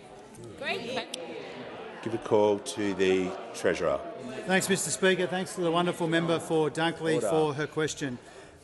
A: Give the call to the Treasurer.
J: Thanks, Mr Speaker. Thanks to the wonderful member for Dunkley for her question.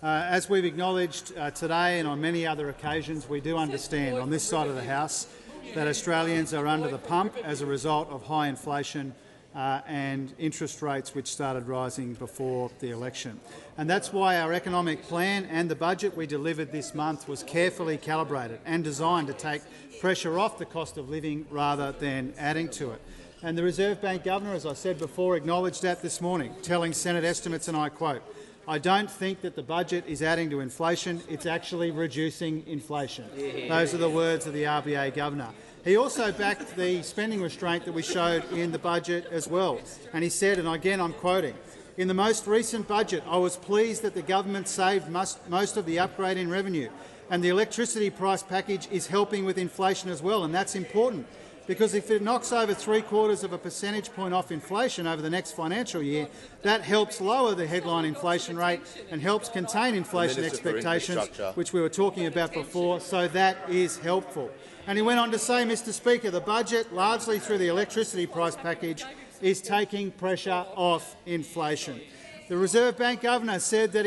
J: As we've acknowledged today and on many other occasions, we do understand on this side of the House that Australians are under the pump as a result of high inflation and interest rates which started rising before the election. And that's why our economic plan and the budget we delivered this month was carefully calibrated and designed to take pressure off the cost of living rather than adding to it. And the Reserve Bank Governor, as I said before, acknowledged that this morning, telling Senate estimates, and I quote, "I don't think that the budget is adding to inflation, it's actually reducing inflation." Those are the words of the RBA Governor. He also backed the spending restraint that we showed in the budget as well. And he said, and again I'm quoting, "In the most recent budget, I was pleased that the government saved most of the upgrade in revenue And the electricity price package is helping with inflation as well, and that's important, because if it knocks over 3/4 of a percentage point off inflation over the next financial year, that helps lower the headline inflation rate and helps contain inflation expectations, which we were talking about before, so that is helpful. And he went on to say, Mr Speaker, the budget, largely through the electricity price package, is taking pressure off inflation. The Reserve Bank Governor said that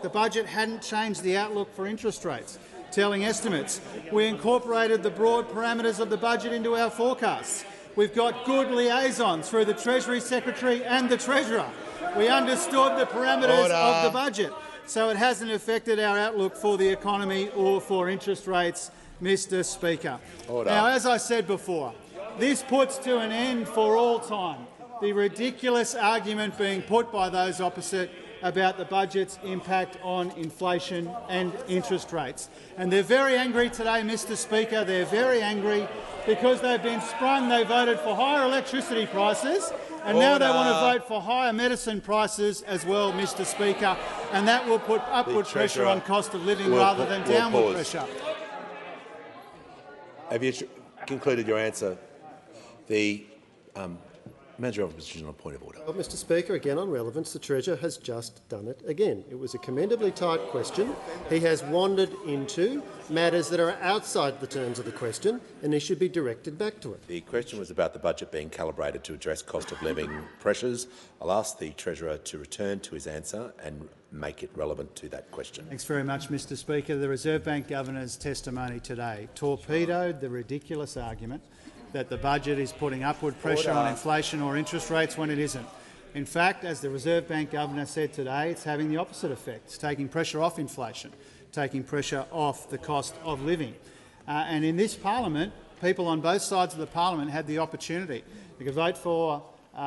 J: the budget hadn't changed the outlook for interest rates, telling estimates. We incorporated the broad parameters of the budget into our forecasts. We've got good liaison through the Treasury Secretary and the Treasurer. We understood the parameters of the budget, so it hasn't affected our outlook for the economy or for interest rates, Mr Speaker. Now, as I said before, this puts to an end for all time the ridiculous argument being put by those opposite about the budget's impact on inflation and interest rates. And they're very angry today, Mr Speaker. They're very angry because they've been sprung. They voted for higher electricity prices, and now they want to vote for higher medicine prices as well, Mr Speaker, and that will put upward pressure on cost of living rather than downward pressure.
A: Have you concluded your answer? The Manager of Opposition on point of order.
K: Well, Mr Speaker, again on relevance, the Treasurer has just done it again. It was a commendably tight question. He has wandered into matters that are outside the terms of the question, and he should be directed back to it.
A: The question was about the budget being calibrated to address cost of living pressures. I'll ask the Treasurer to return to his answer and make it relevant to that question.
J: Thanks very much, Mr Speaker. The Reserve Bank Governor's testimony today torpedoed the ridiculous argument that the budget is putting upward pressure on inflation or interest rates when it isn't. In fact, as the Reserve Bank Governor said today, it's having the opposite effect. It's taking pressure off inflation, taking pressure off the cost of living. And in this parliament, people on both sides of the parliament had the opportunity. You could vote for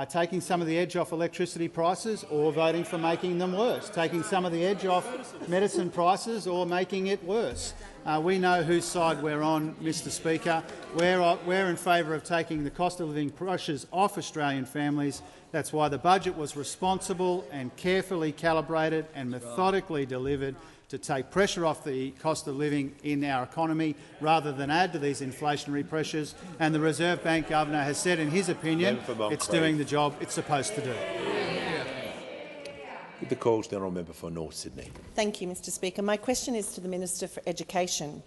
J: taking some of the edge off electricity prices or voting for making them worse, taking some of the edge off medicine prices or making it worse. We know whose side we're on, Mr Speaker. We're in favour of taking the cost of living pressures off Australian families. That's why the budget was responsible and carefully calibrated and methodically delivered to take pressure off the cost of living in our economy rather than add to these inflationary pressures. And the Reserve Bank Governor has said in his opinion it's doing the job it's supposed to do.
A: The call to the honourable member for North Sydney.
N: Thank you, Mr Speaker. My question is to the Minister for Education.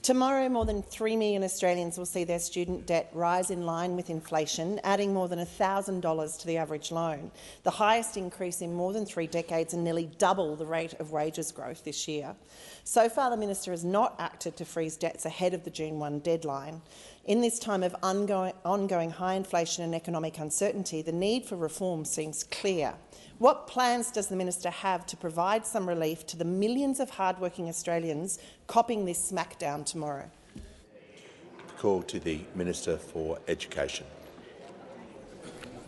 N: Tomorrow, more than 3 million Australians will see their student debt rise in line with inflation, adding more than $1,000 to the average loan, the highest increase in more than 3 decades and nearly double the rate of wages growth this year. So far, the minister has not acted to freeze debts ahead of the June 1 deadline. In this time of ongoing high inflation and economic uncertainty, the need for reform seems clear. What plans does the minister have to provide some relief to the millions of hard-working Australians copping this smackdown tomorrow?
A: The call to the Minister for Education.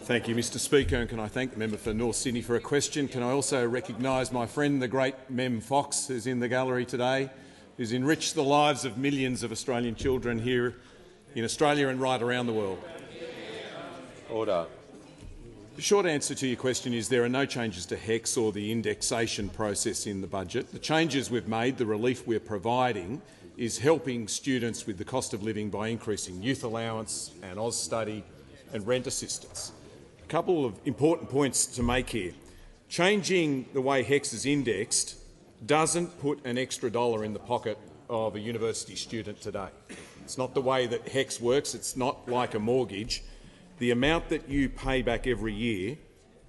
T: Thank you, Mr Speaker, and can I thank the member for North Sydney for a question. Can I also recognise my friend, the great Mem Fox, who's in the gallery today, who's enriched the lives of millions of Australian children here in Australia and right around the world.
A: Order.
T: The short answer to your question is there are no changes to HECS or the indexation process in the budget. The changes we've made, the relief we're providing, is helping students with the cost of living by increasing youth allowance and AusStudy and rent assistance. A couple of important points to make here. Changing the way HECS is indexed doesn't put an extra dollar in the pocket of a university student today. It's not the way that HECS works. It's not like a mortgage. The amount that you pay back every year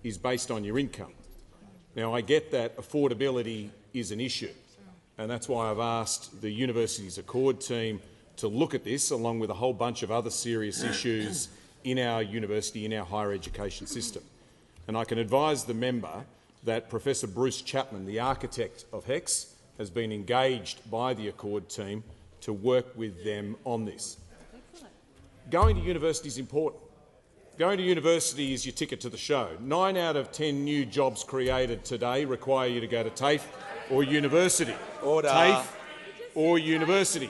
T: is based on your income. Now, I get that affordability is an issue, and that's why I've asked the Universities Accord team to look at this, along with a whole bunch of other serious issues in our university, in our higher education system. And I can advise the member that Professor Bruce Chapman, the architect of HECS, has been engaged by the Accord team to work with them on this. Going to university is important. Going to university is your ticket to the show. 9 out of 10 new jobs created today require you to go to TAFE or university.
A: Order.
T: TAFE or university.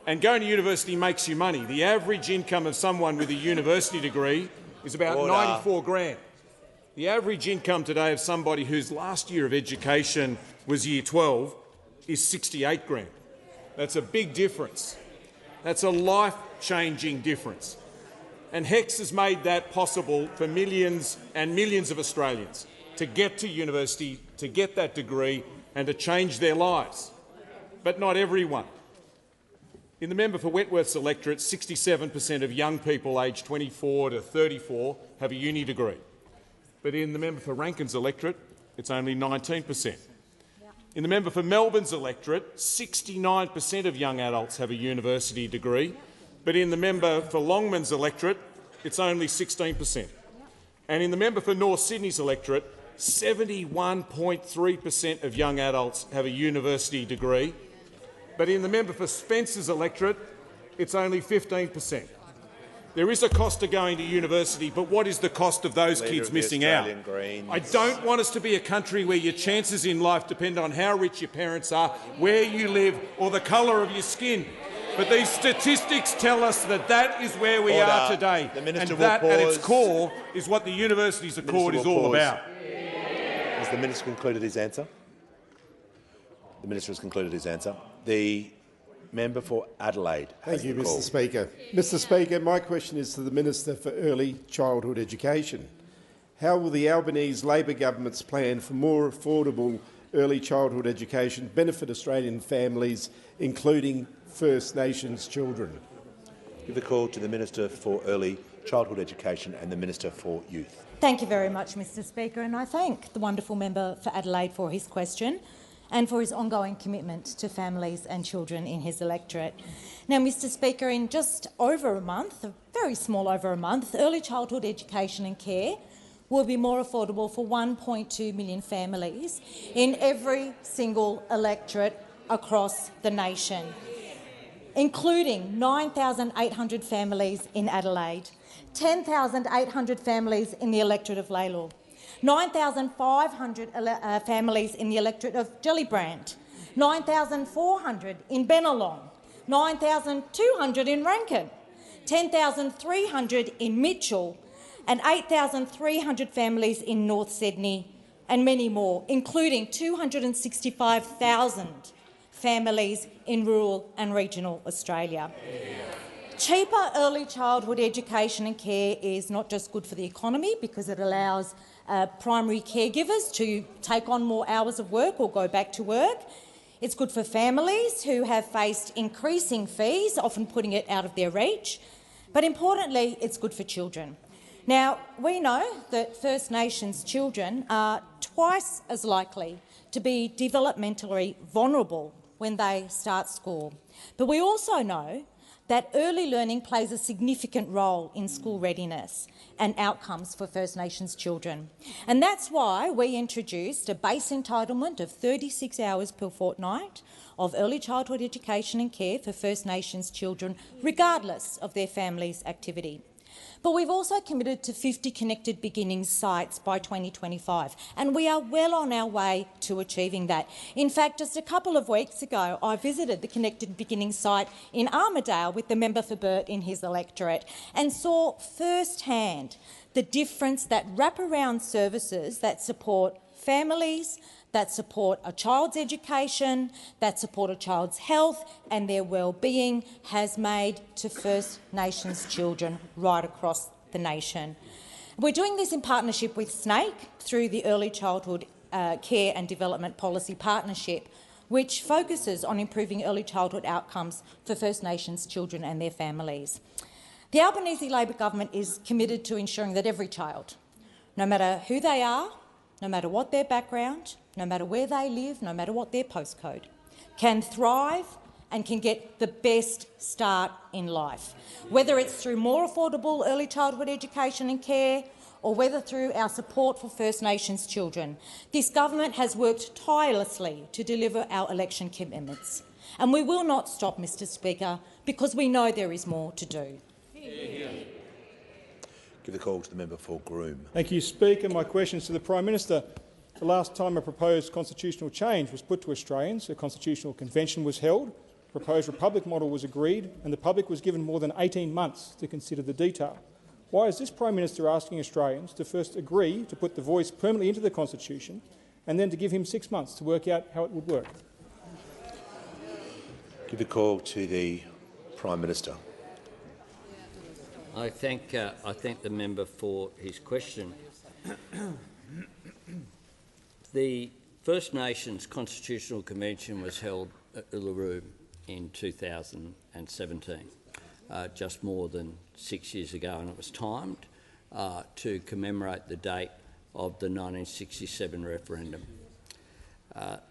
T: And going to university makes you money. The average income of someone with a university degree is about 94 grand. The average income today of somebody whose last year of education was year 12 is 68 grand. That's a big difference. That's a life-changing difference. And HECS has made that possible for millions and millions of Australians to get to university, to get that degree and to change their lives. But not everyone. In the member for Wentworth's electorate, 67% of young people aged 24 to 34 have a uni degree. But in the member for Rankin's electorate, it's only 19%. In the member for Melbourne's electorate, 69% of young adults have a university degree, but in the member for Longman's electorate, it's only 16%. And in the member for North Sydney's electorate, 71.3% of young adults have a university degree, but in the member for Spencer's electorate, it's only 15%. There is a cost to going to university, but what is the cost of those kids missing out? I don't want us to be a country where your chances in life depend on how rich your parents are, where you live or the colour of your skin. But these statistics tell us that that is where we are today, and that at its core is what the Universities Accord is all about.
A: Has the minister concluded his answer? The minister has concluded his answer. The member for Adelaide.
U: Thank you, Mr. Speaker. Mr. Speaker, my question is to the Minister for Early Childhood Education. How will the Albanese Labor government's plan for more affordable early childhood education benefit Australian families, including First Nations children?
A: Give the call to the Minister for Early Childhood Education and the Minister for Youth.
V: Thank you very much, Mr. Speaker, and I thank the wonderful member for Adelaide for his question and for his ongoing commitment to families and children in his electorate. Now, Mr. Speaker, in just over a month, a very small over a month, early childhood education and care will be more affordable for 1.2 million families in every single electorate across the nation, including 9,800 families in Adelaide, 10,800 families in the electorate of Lalor, 9,500 families in the electorate of Gellibrand, 9,400 in Bennelong, 9,200 in Rankin, 10,300 in Mitchell, and 8,300 families in North Sydney, and many more, including 265,000 families in rural and regional Australia. Cheaper early childhood education and care is not just good for the economy because it allows primary caregivers to take on more hours of work or go back to work. It's good for families who have faced increasing fees, often putting it out of their reach. But importantly, it's good for children. Now, we know that First Nations children are twice as likely to be developmentally vulnerable when they start school. But we also know that early learning plays a significant role in school readiness and outcomes for First Nations children. And that's why we introduced a base entitlement of 36 hours per fortnight of early childhood education and care for First Nations children, regardless of their family's activity. But we've also committed to 50 Connected Beginnings sites by 2025, and we are well on our way to achieving that. In fact, just a couple of weeks ago, I visited the Connected Beginnings site in Armidale with the member for Burt in his electorate and saw firsthand the difference that wraparound services that support families, that support a child's education, that support a child's health and their well-being has made to First Nations children right across the nation. We're doing this in partnership with SNAKE through the Early Childhood Care and Development Policy Partnership, which focuses on improving early childhood outcomes for First Nations children and their families. The Albanese Labor government is committed to ensuring that every child, no matter who they are, no matter what their background, no matter where they live, no matter what their postcode, can thrive and can get the best start in life, whether it's through more affordable early childhood education and care or whether through our support for First Nations children. This government has worked tirelessly to deliver our election commitments, and we will not stop, Mr. Speaker, because we know there is more to do.
A: Give the call to the member for Groom.
W: Thank you, Speaker. My question is to the Prime Minister. The last time a proposed constitutional change was put to Australians, a constitutional convention was held, a proposed republic model was agreed, and the public was given more than 18 months to consider the detail. Why is this Prime Minister asking Australians to first agree to put the voice permanently into the Constitution and then to give him 6 months to work out how it would work?
A: Give the call to the Prime Minister.
C: I thank the member for his question. The First Nations Constitutional Convention was held at Uluru in 2017, just more than 6 years ago, and it was timed to commemorate the date of the 1967 referendum.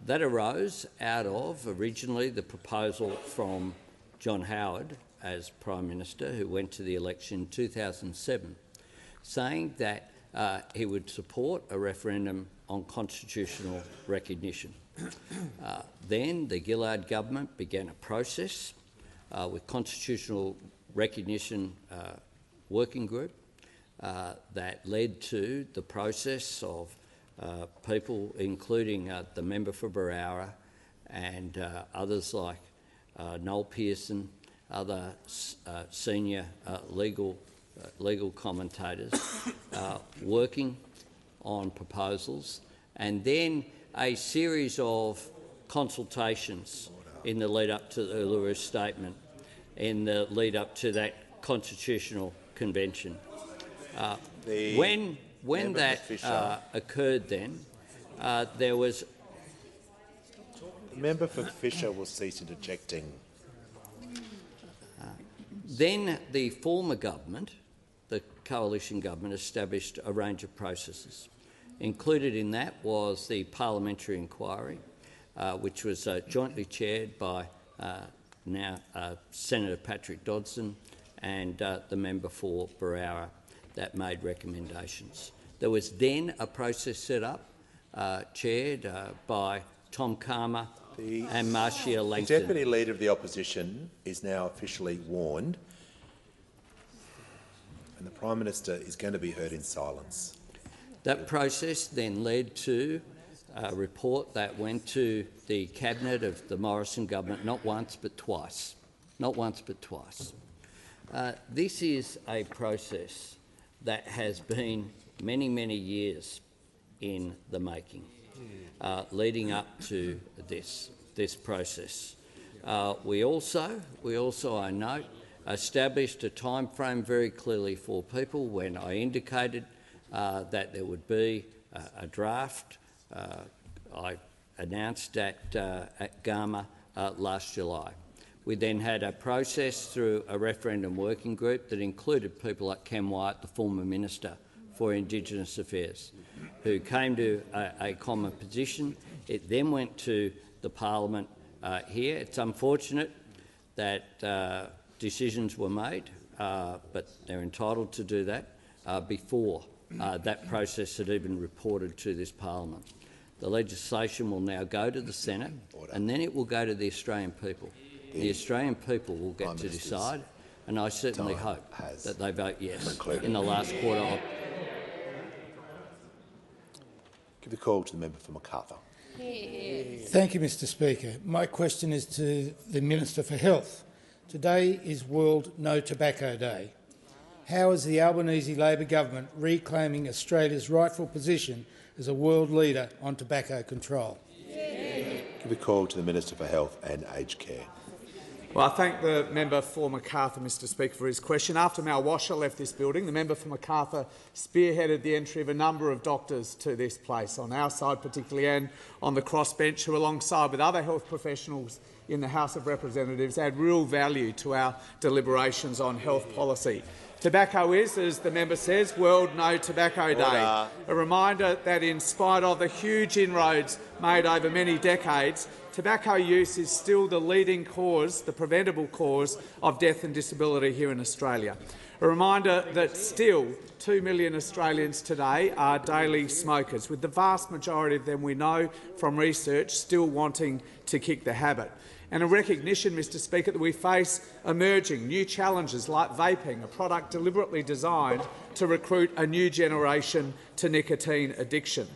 C: That arose out of, originally, the proposal from John Howard as Prime Minister, who went to the election in 2007, saying that he would support a referendum on constitutional recognition. Then the Gillard government began a process with constitutional recognition working group that led to the process of people, including the member for Berowra and others like Noel Pearson, other senior legal commentators, working on proposals, and then a series of consultations in the lead-up to the Uluru Statement, in the lead-up to that constitutional convention. When that occurred, then there was.
A: The member for Fisher will cease interjecting.
C: Then the former government, the coalition government, established a range of processes. Included in that was the parliamentary inquiry, which was jointly chaired by now Senator Patrick Dodson and the member for Berowra, that made recommendations. There was then a process set up, chaired by Tom Calma and Marcia Langton.
A: The Deputy Leader of the Opposition is now officially warned, and the Prime Minister is going to be heard in silence.
C: That process then led to a report that went to the Cabinet of the Morrison government not once but twice. Not once but twice. This is a process that has been many, many years in the making, leading up to this process. We also, I note, established a time frame very clearly for people when I indicated that there would be a draft. I announced at Garma last July. We then had a process through a referendum working group that included people like Ken Wyatt, the former Minister for Indigenous Affairs, who came to a common position. It then went to the Parliament here. It's unfortunate that decisions were made, but they're entitled to do that before that process had even reported to this Parliament. The legislation will now go to the Senate, and then it will go to the Australian people. The Australian people will get to decide, and I certainly hope that they vote yes in the last quarter.
A: Give the call to the member for Macarthur.
D: Thank you, Mr Speaker. My question is to the Minister for Health. Today is World No Tobacco Day. How is the Albanese Labor government reclaiming Australia's rightful position as a world leader on tobacco control?
A: Give the call to the Minister for Health and Aged Care.
M: Well, I thank the member for Macarthur, Mr Speaker, for his question. After Mal Washer left this building, the member for Macarthur spearheaded the entry of a number of doctors to this place, on our side particularly and on the crossbench, who alongside with other health professionals in the House of Representatives add real value to our deliberations on health policy. Tobacco is, as the member says, World No Tobacco Day. A reminder that in spite of the huge inroads made over many decades, tobacco use is still the leading cause, the preventable cause of death and disability here in Australia. A reminder that still 2 million Australians today are daily smokers, with the vast majority of them, we know from research, still wanting to kick the habit. And a recognition, Mr Speaker, that we face emerging new challenges like vaping, a product deliberately designed to recruit a new generation to nicotine addiction.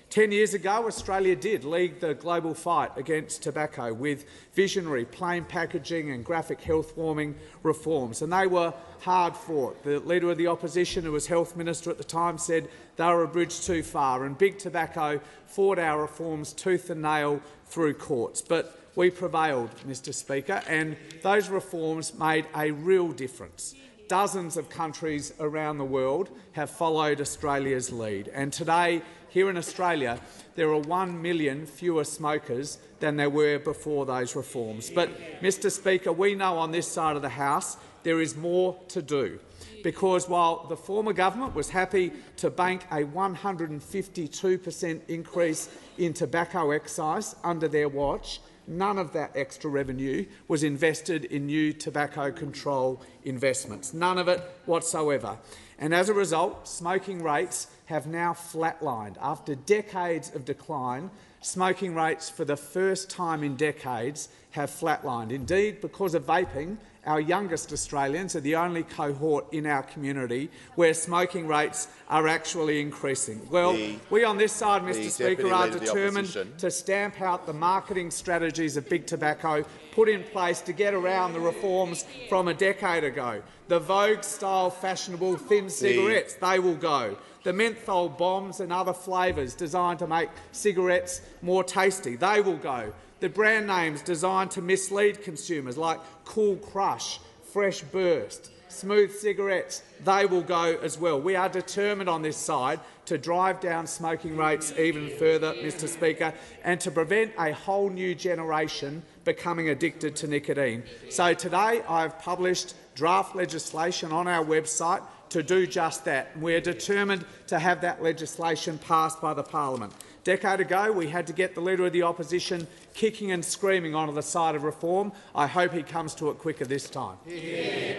M: 10 years ago, Australia did lead the global fight against tobacco with visionary plain packaging and graphic health warning reforms, and they were hard fought. The Leader of the Opposition, who was Health Minister at the time, said they were a bridge too far, and Big Tobacco fought our reforms tooth and nail through courts. But we prevailed, Mr Speaker, and those reforms made a real difference. Dozens of countries around the world have followed Australia's lead, and today, here in Australia, there are 1 million fewer smokers than there were before those reforms. But, Mr Speaker, we know on this side of the House there is more to do, because while the former government was happy to bank a 152% increase in tobacco excise under their watch, none of that extra revenue was invested in new tobacco control investments, none of it whatsoever. And as a result, smoking rates have now flatlined. After decades of decline, smoking rates for the first time in decades have flatlined. Indeed, because of vaping, our youngest Australians are the only cohort in our community where smoking rates are actually increasing. Well, we on this side, Mr Speaker, are determined to stamp out the marketing strategies of big tobacco put in place to get around the reforms from a decade ago. The Vogue-style fashionable thin cigarettes, they will go. The menthol bombs and other flavours designed to make cigarettes more tasty, they will go. The brand names designed to mislead consumers, like Cool Crush, Fresh Burst, Smooth cigarettes, they will go as well. We are determined on this side to drive down smoking rates even further, Mr Speaker, and to prevent a whole new generation becoming addicted to nicotine. So today I have published draft legislation on our website to do just that. We are determined to have that legislation passed by the parliament. A decade ago, we had to get the Leader of the Opposition kicking and screaming onto the side of reform. I hope he comes to it quicker this time.
A: Give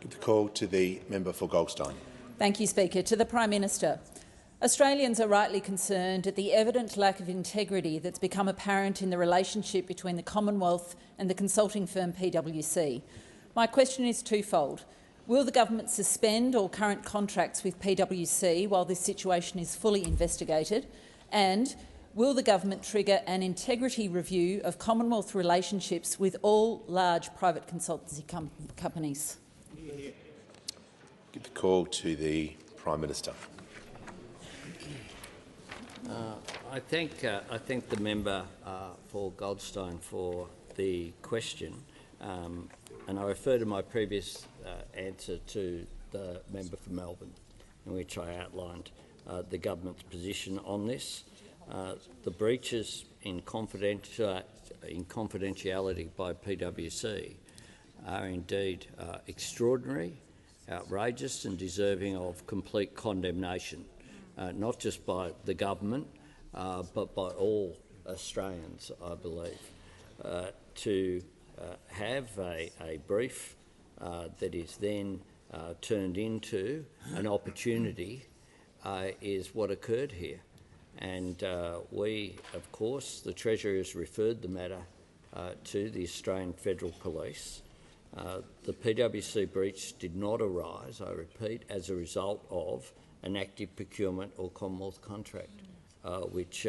A: the call to the member for Goldstein.
F: Thank you, Speaker. To the Prime Minister. Australians are rightly concerned at the evident lack of integrity that's become apparent in the relationship between the Commonwealth and the consulting firm PwC. My question is twofold. Will the government suspend all current contracts with PwC while this situation is fully investigated? And will the government trigger an integrity review of Commonwealth relationships with all large private consultancy companies?
A: Give the call to the Prime Minister.
C: I thank the member for Goldstein for the question, and I refer to my previous answer to the member for Melbourne, in which I outlined the government's position on this. The breaches in confidentiality by PwC are indeed extraordinary, outrageous and deserving of complete condemnation, not just by the government but by all Australians, I believe. To have a brief that is then turned into an opportunity is what occurred here. And we, of course, the Treasury has referred the matter to the Australian Federal Police. The PwC breach did not arise, I repeat, as a result of an active procurement or Commonwealth contract, which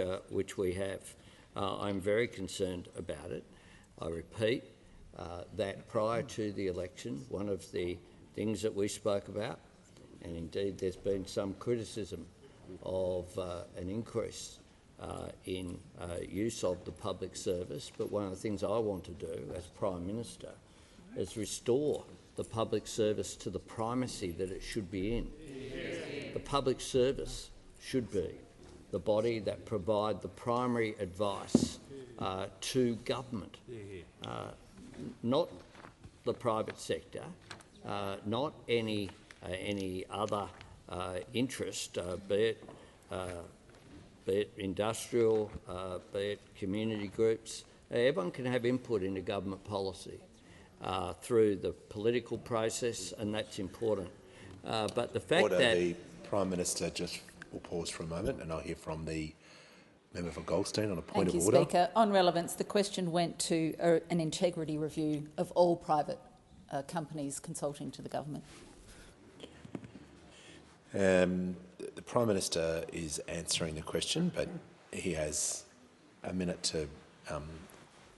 C: we have. I'm very concerned about it. I repeat that prior to the election, one of the things that we spoke about, and indeed there's been some criticism of an increase in use of the public service, but one of the things I want to do as Prime Minister is restore the public service to the primacy that it should be in. The public service should be the body that provides the primary advice to government, not the private sector, not any other interest, be it industrial, be it community groups. Everyone can have input into government policy through the political process, and that's important. But the fact that
A: the Prime Minister just will pause for a moment, and I'll hear from the member for Goldstein on a point of order.
F: Thank you, Speaker. On relevance, the question went to an integrity review of all private companies consulting to the government.
A: The Prime Minister is answering the question, but he has a minute to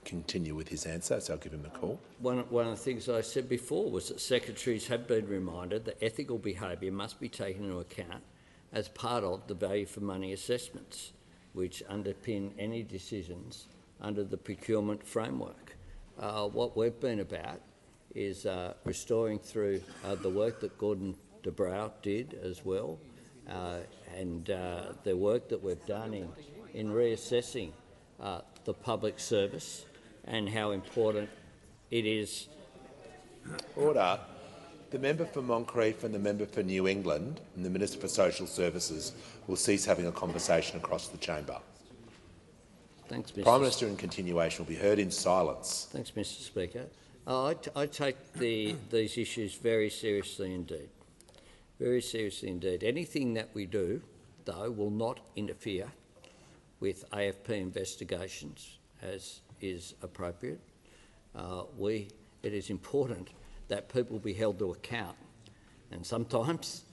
A: continue with his answer, so I'll give him the call.
C: One of the things I said before was that secretaries have been reminded that ethical behaviour must be taken into account as part of the value for money assessments, which underpin any decisions under the procurement framework. What we've been about is restoring through the work that Gordon de Brouw did as well, and the work that we've done in reassessing the public service and how important it is.
A: Order. The member for Moncrieff and the member for New England and the Minister for Social Services will cease having a conversation across the chamber.
C: Thanks,
A: The Prime Minister in continuation will be heard in silence.
C: Thanks, Mr Speaker. I take these issues very seriously indeed. Very seriously indeed. Anything that we do, though, will not interfere with AFP investigations, as is appropriate. It is important that people be held to account, and sometimes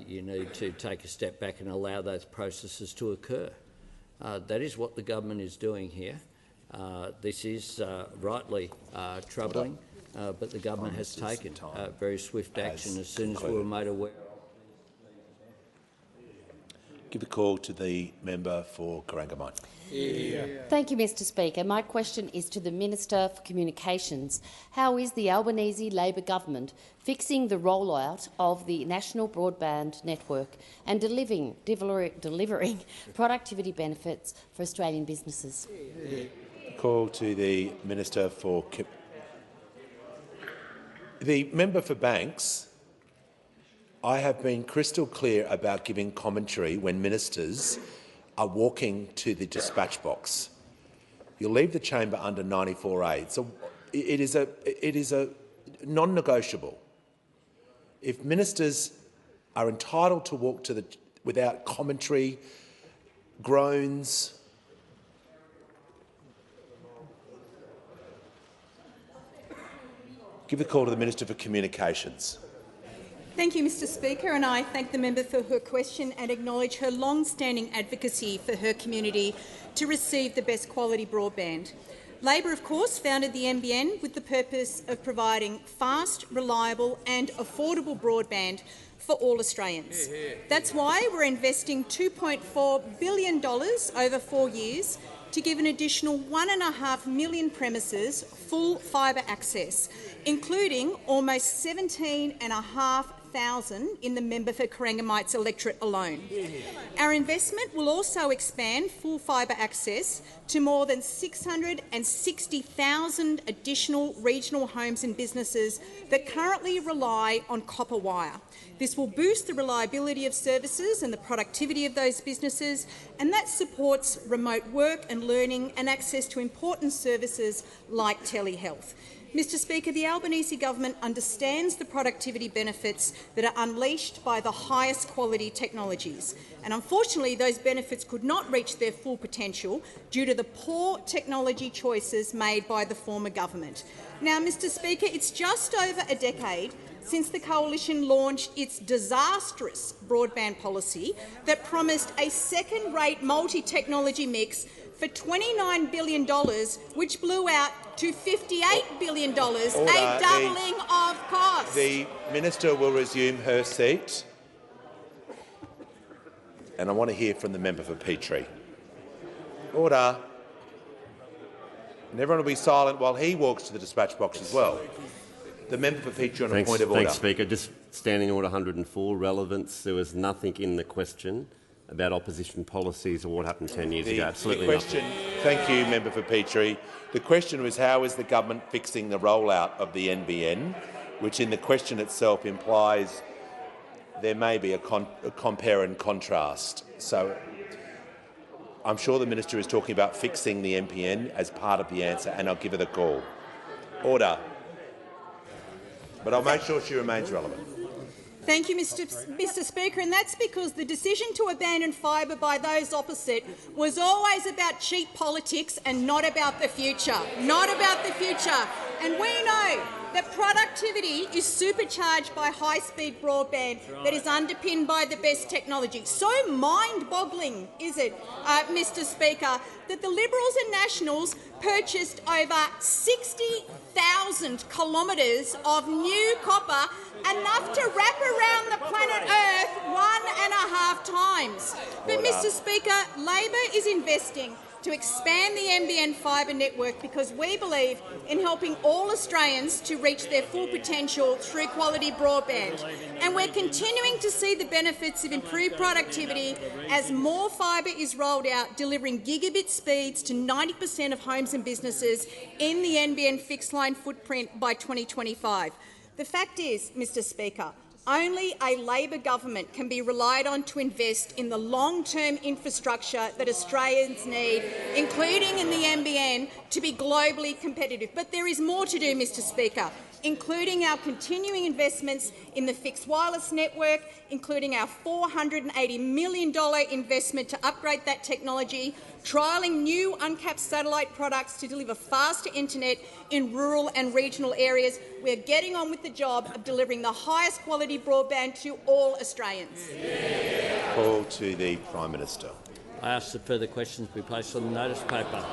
C: you need to take a step back and allow those processes to occur. That is what the government is doing here. This is rightly troubling, but the government has taken very swift action as soon as we were made aware.
A: Give the call to the member for Corangamite.
G: Thank you, Mr Speaker. My question is to the Minister for Communications. How is the Albanese Labor government fixing the rollout of the National Broadband Network and delivering productivity benefits for Australian businesses?
A: Call to the Minister for... The member for Banks. I have been crystal clear about giving commentary when ministers are walking to the dispatch box. You'll leave the chamber under 94A. So it is a non-negotiable. If ministers are entitled to walk to the without commentary, groans, give the call to the Minister for Communications.
H: Thank you, Mr Speaker, and I thank the member for her question and acknowledge her long-standing advocacy for her community to receive the best quality broadband. Labor, of course, founded the NBN with the purpose of providing fast, reliable and affordable broadband for all Australians. That's why we're investing $2.4 billion over 4 years to give an additional 1.5 million premises full fibre access, including almost 17,500 in the member for Corangamite's electorate alone. Our investment will also expand full fibre access to more than 660,000 additional regional homes and businesses that currently rely on copper wire. This will boost the reliability of services and the productivity of those businesses, and that supports remote work and learning and access to important services like telehealth. Mr Speaker, the Albanese government understands the productivity benefits that are unleashed by the highest quality technologies, and unfortunately those benefits could not reach their full potential due to the poor technology choices made by the former government. Now, Mr Speaker, it's just over a decade since the Coalition launched its disastrous broadband policy that promised a second-rate multi-technology mix for $29 billion, which blew out to $58 billion, a doubling of costs.
A: The Minister will resume her seat. And I want to hear from the member for Petrie. Order. And everyone will be silent while he walks to the dispatch box as well. The member for Petrie on a point of order.
I: Thanks, Speaker. Just Standing Order 104, relevance. There was nothing in the question about opposition policies or what happened 10 years ago. Absolutely nothing.
A: Thank you, member for Petrie. The question was how is the government fixing the rollout of the NBN, which in the question itself implies there may be a compare and contrast. So I'm sure the minister is talking about fixing the NBN as part of the answer, and I'll give her the call. Order. But I'll make sure she remains relevant.
H: Thank you, Mr Speaker, and that's because the decision to abandon fibre by those opposite was always about cheap politics and not about the future. Not about the future. And we know that productivity is supercharged by high-speed broadband that is underpinned by the best technology. So mind-boggling is it, Mr Speaker, that the Liberals and Nationals purchased over 60,000 kilometres of new copper, enough to wrap around the planet Earth 1.5 times. But, Mr Speaker, Labor is investing to expand the NBN fibre network because we believe in helping all Australians to reach their full potential through quality broadband. And we're continuing to see the benefits of improved productivity as more fibre is rolled out, delivering gigabit speeds to 90% of homes and businesses in the NBN fixed line footprint by 2025. The fact is, Mr Speaker, only a Labor government can be relied on to invest in the long-term infrastructure that Australians need, including in the NBN, to be globally competitive. But there is more to do, Mr Speaker, including our continuing investments in the fixed wireless network, including our $480 million investment to upgrade that technology, trialling new uncapped satellite products to deliver faster internet in rural and regional areas. We're getting on with the job of delivering the highest quality broadband to all Australians.
A: Call to the Prime Minister.
C: I ask that further questions be placed on the notice paper.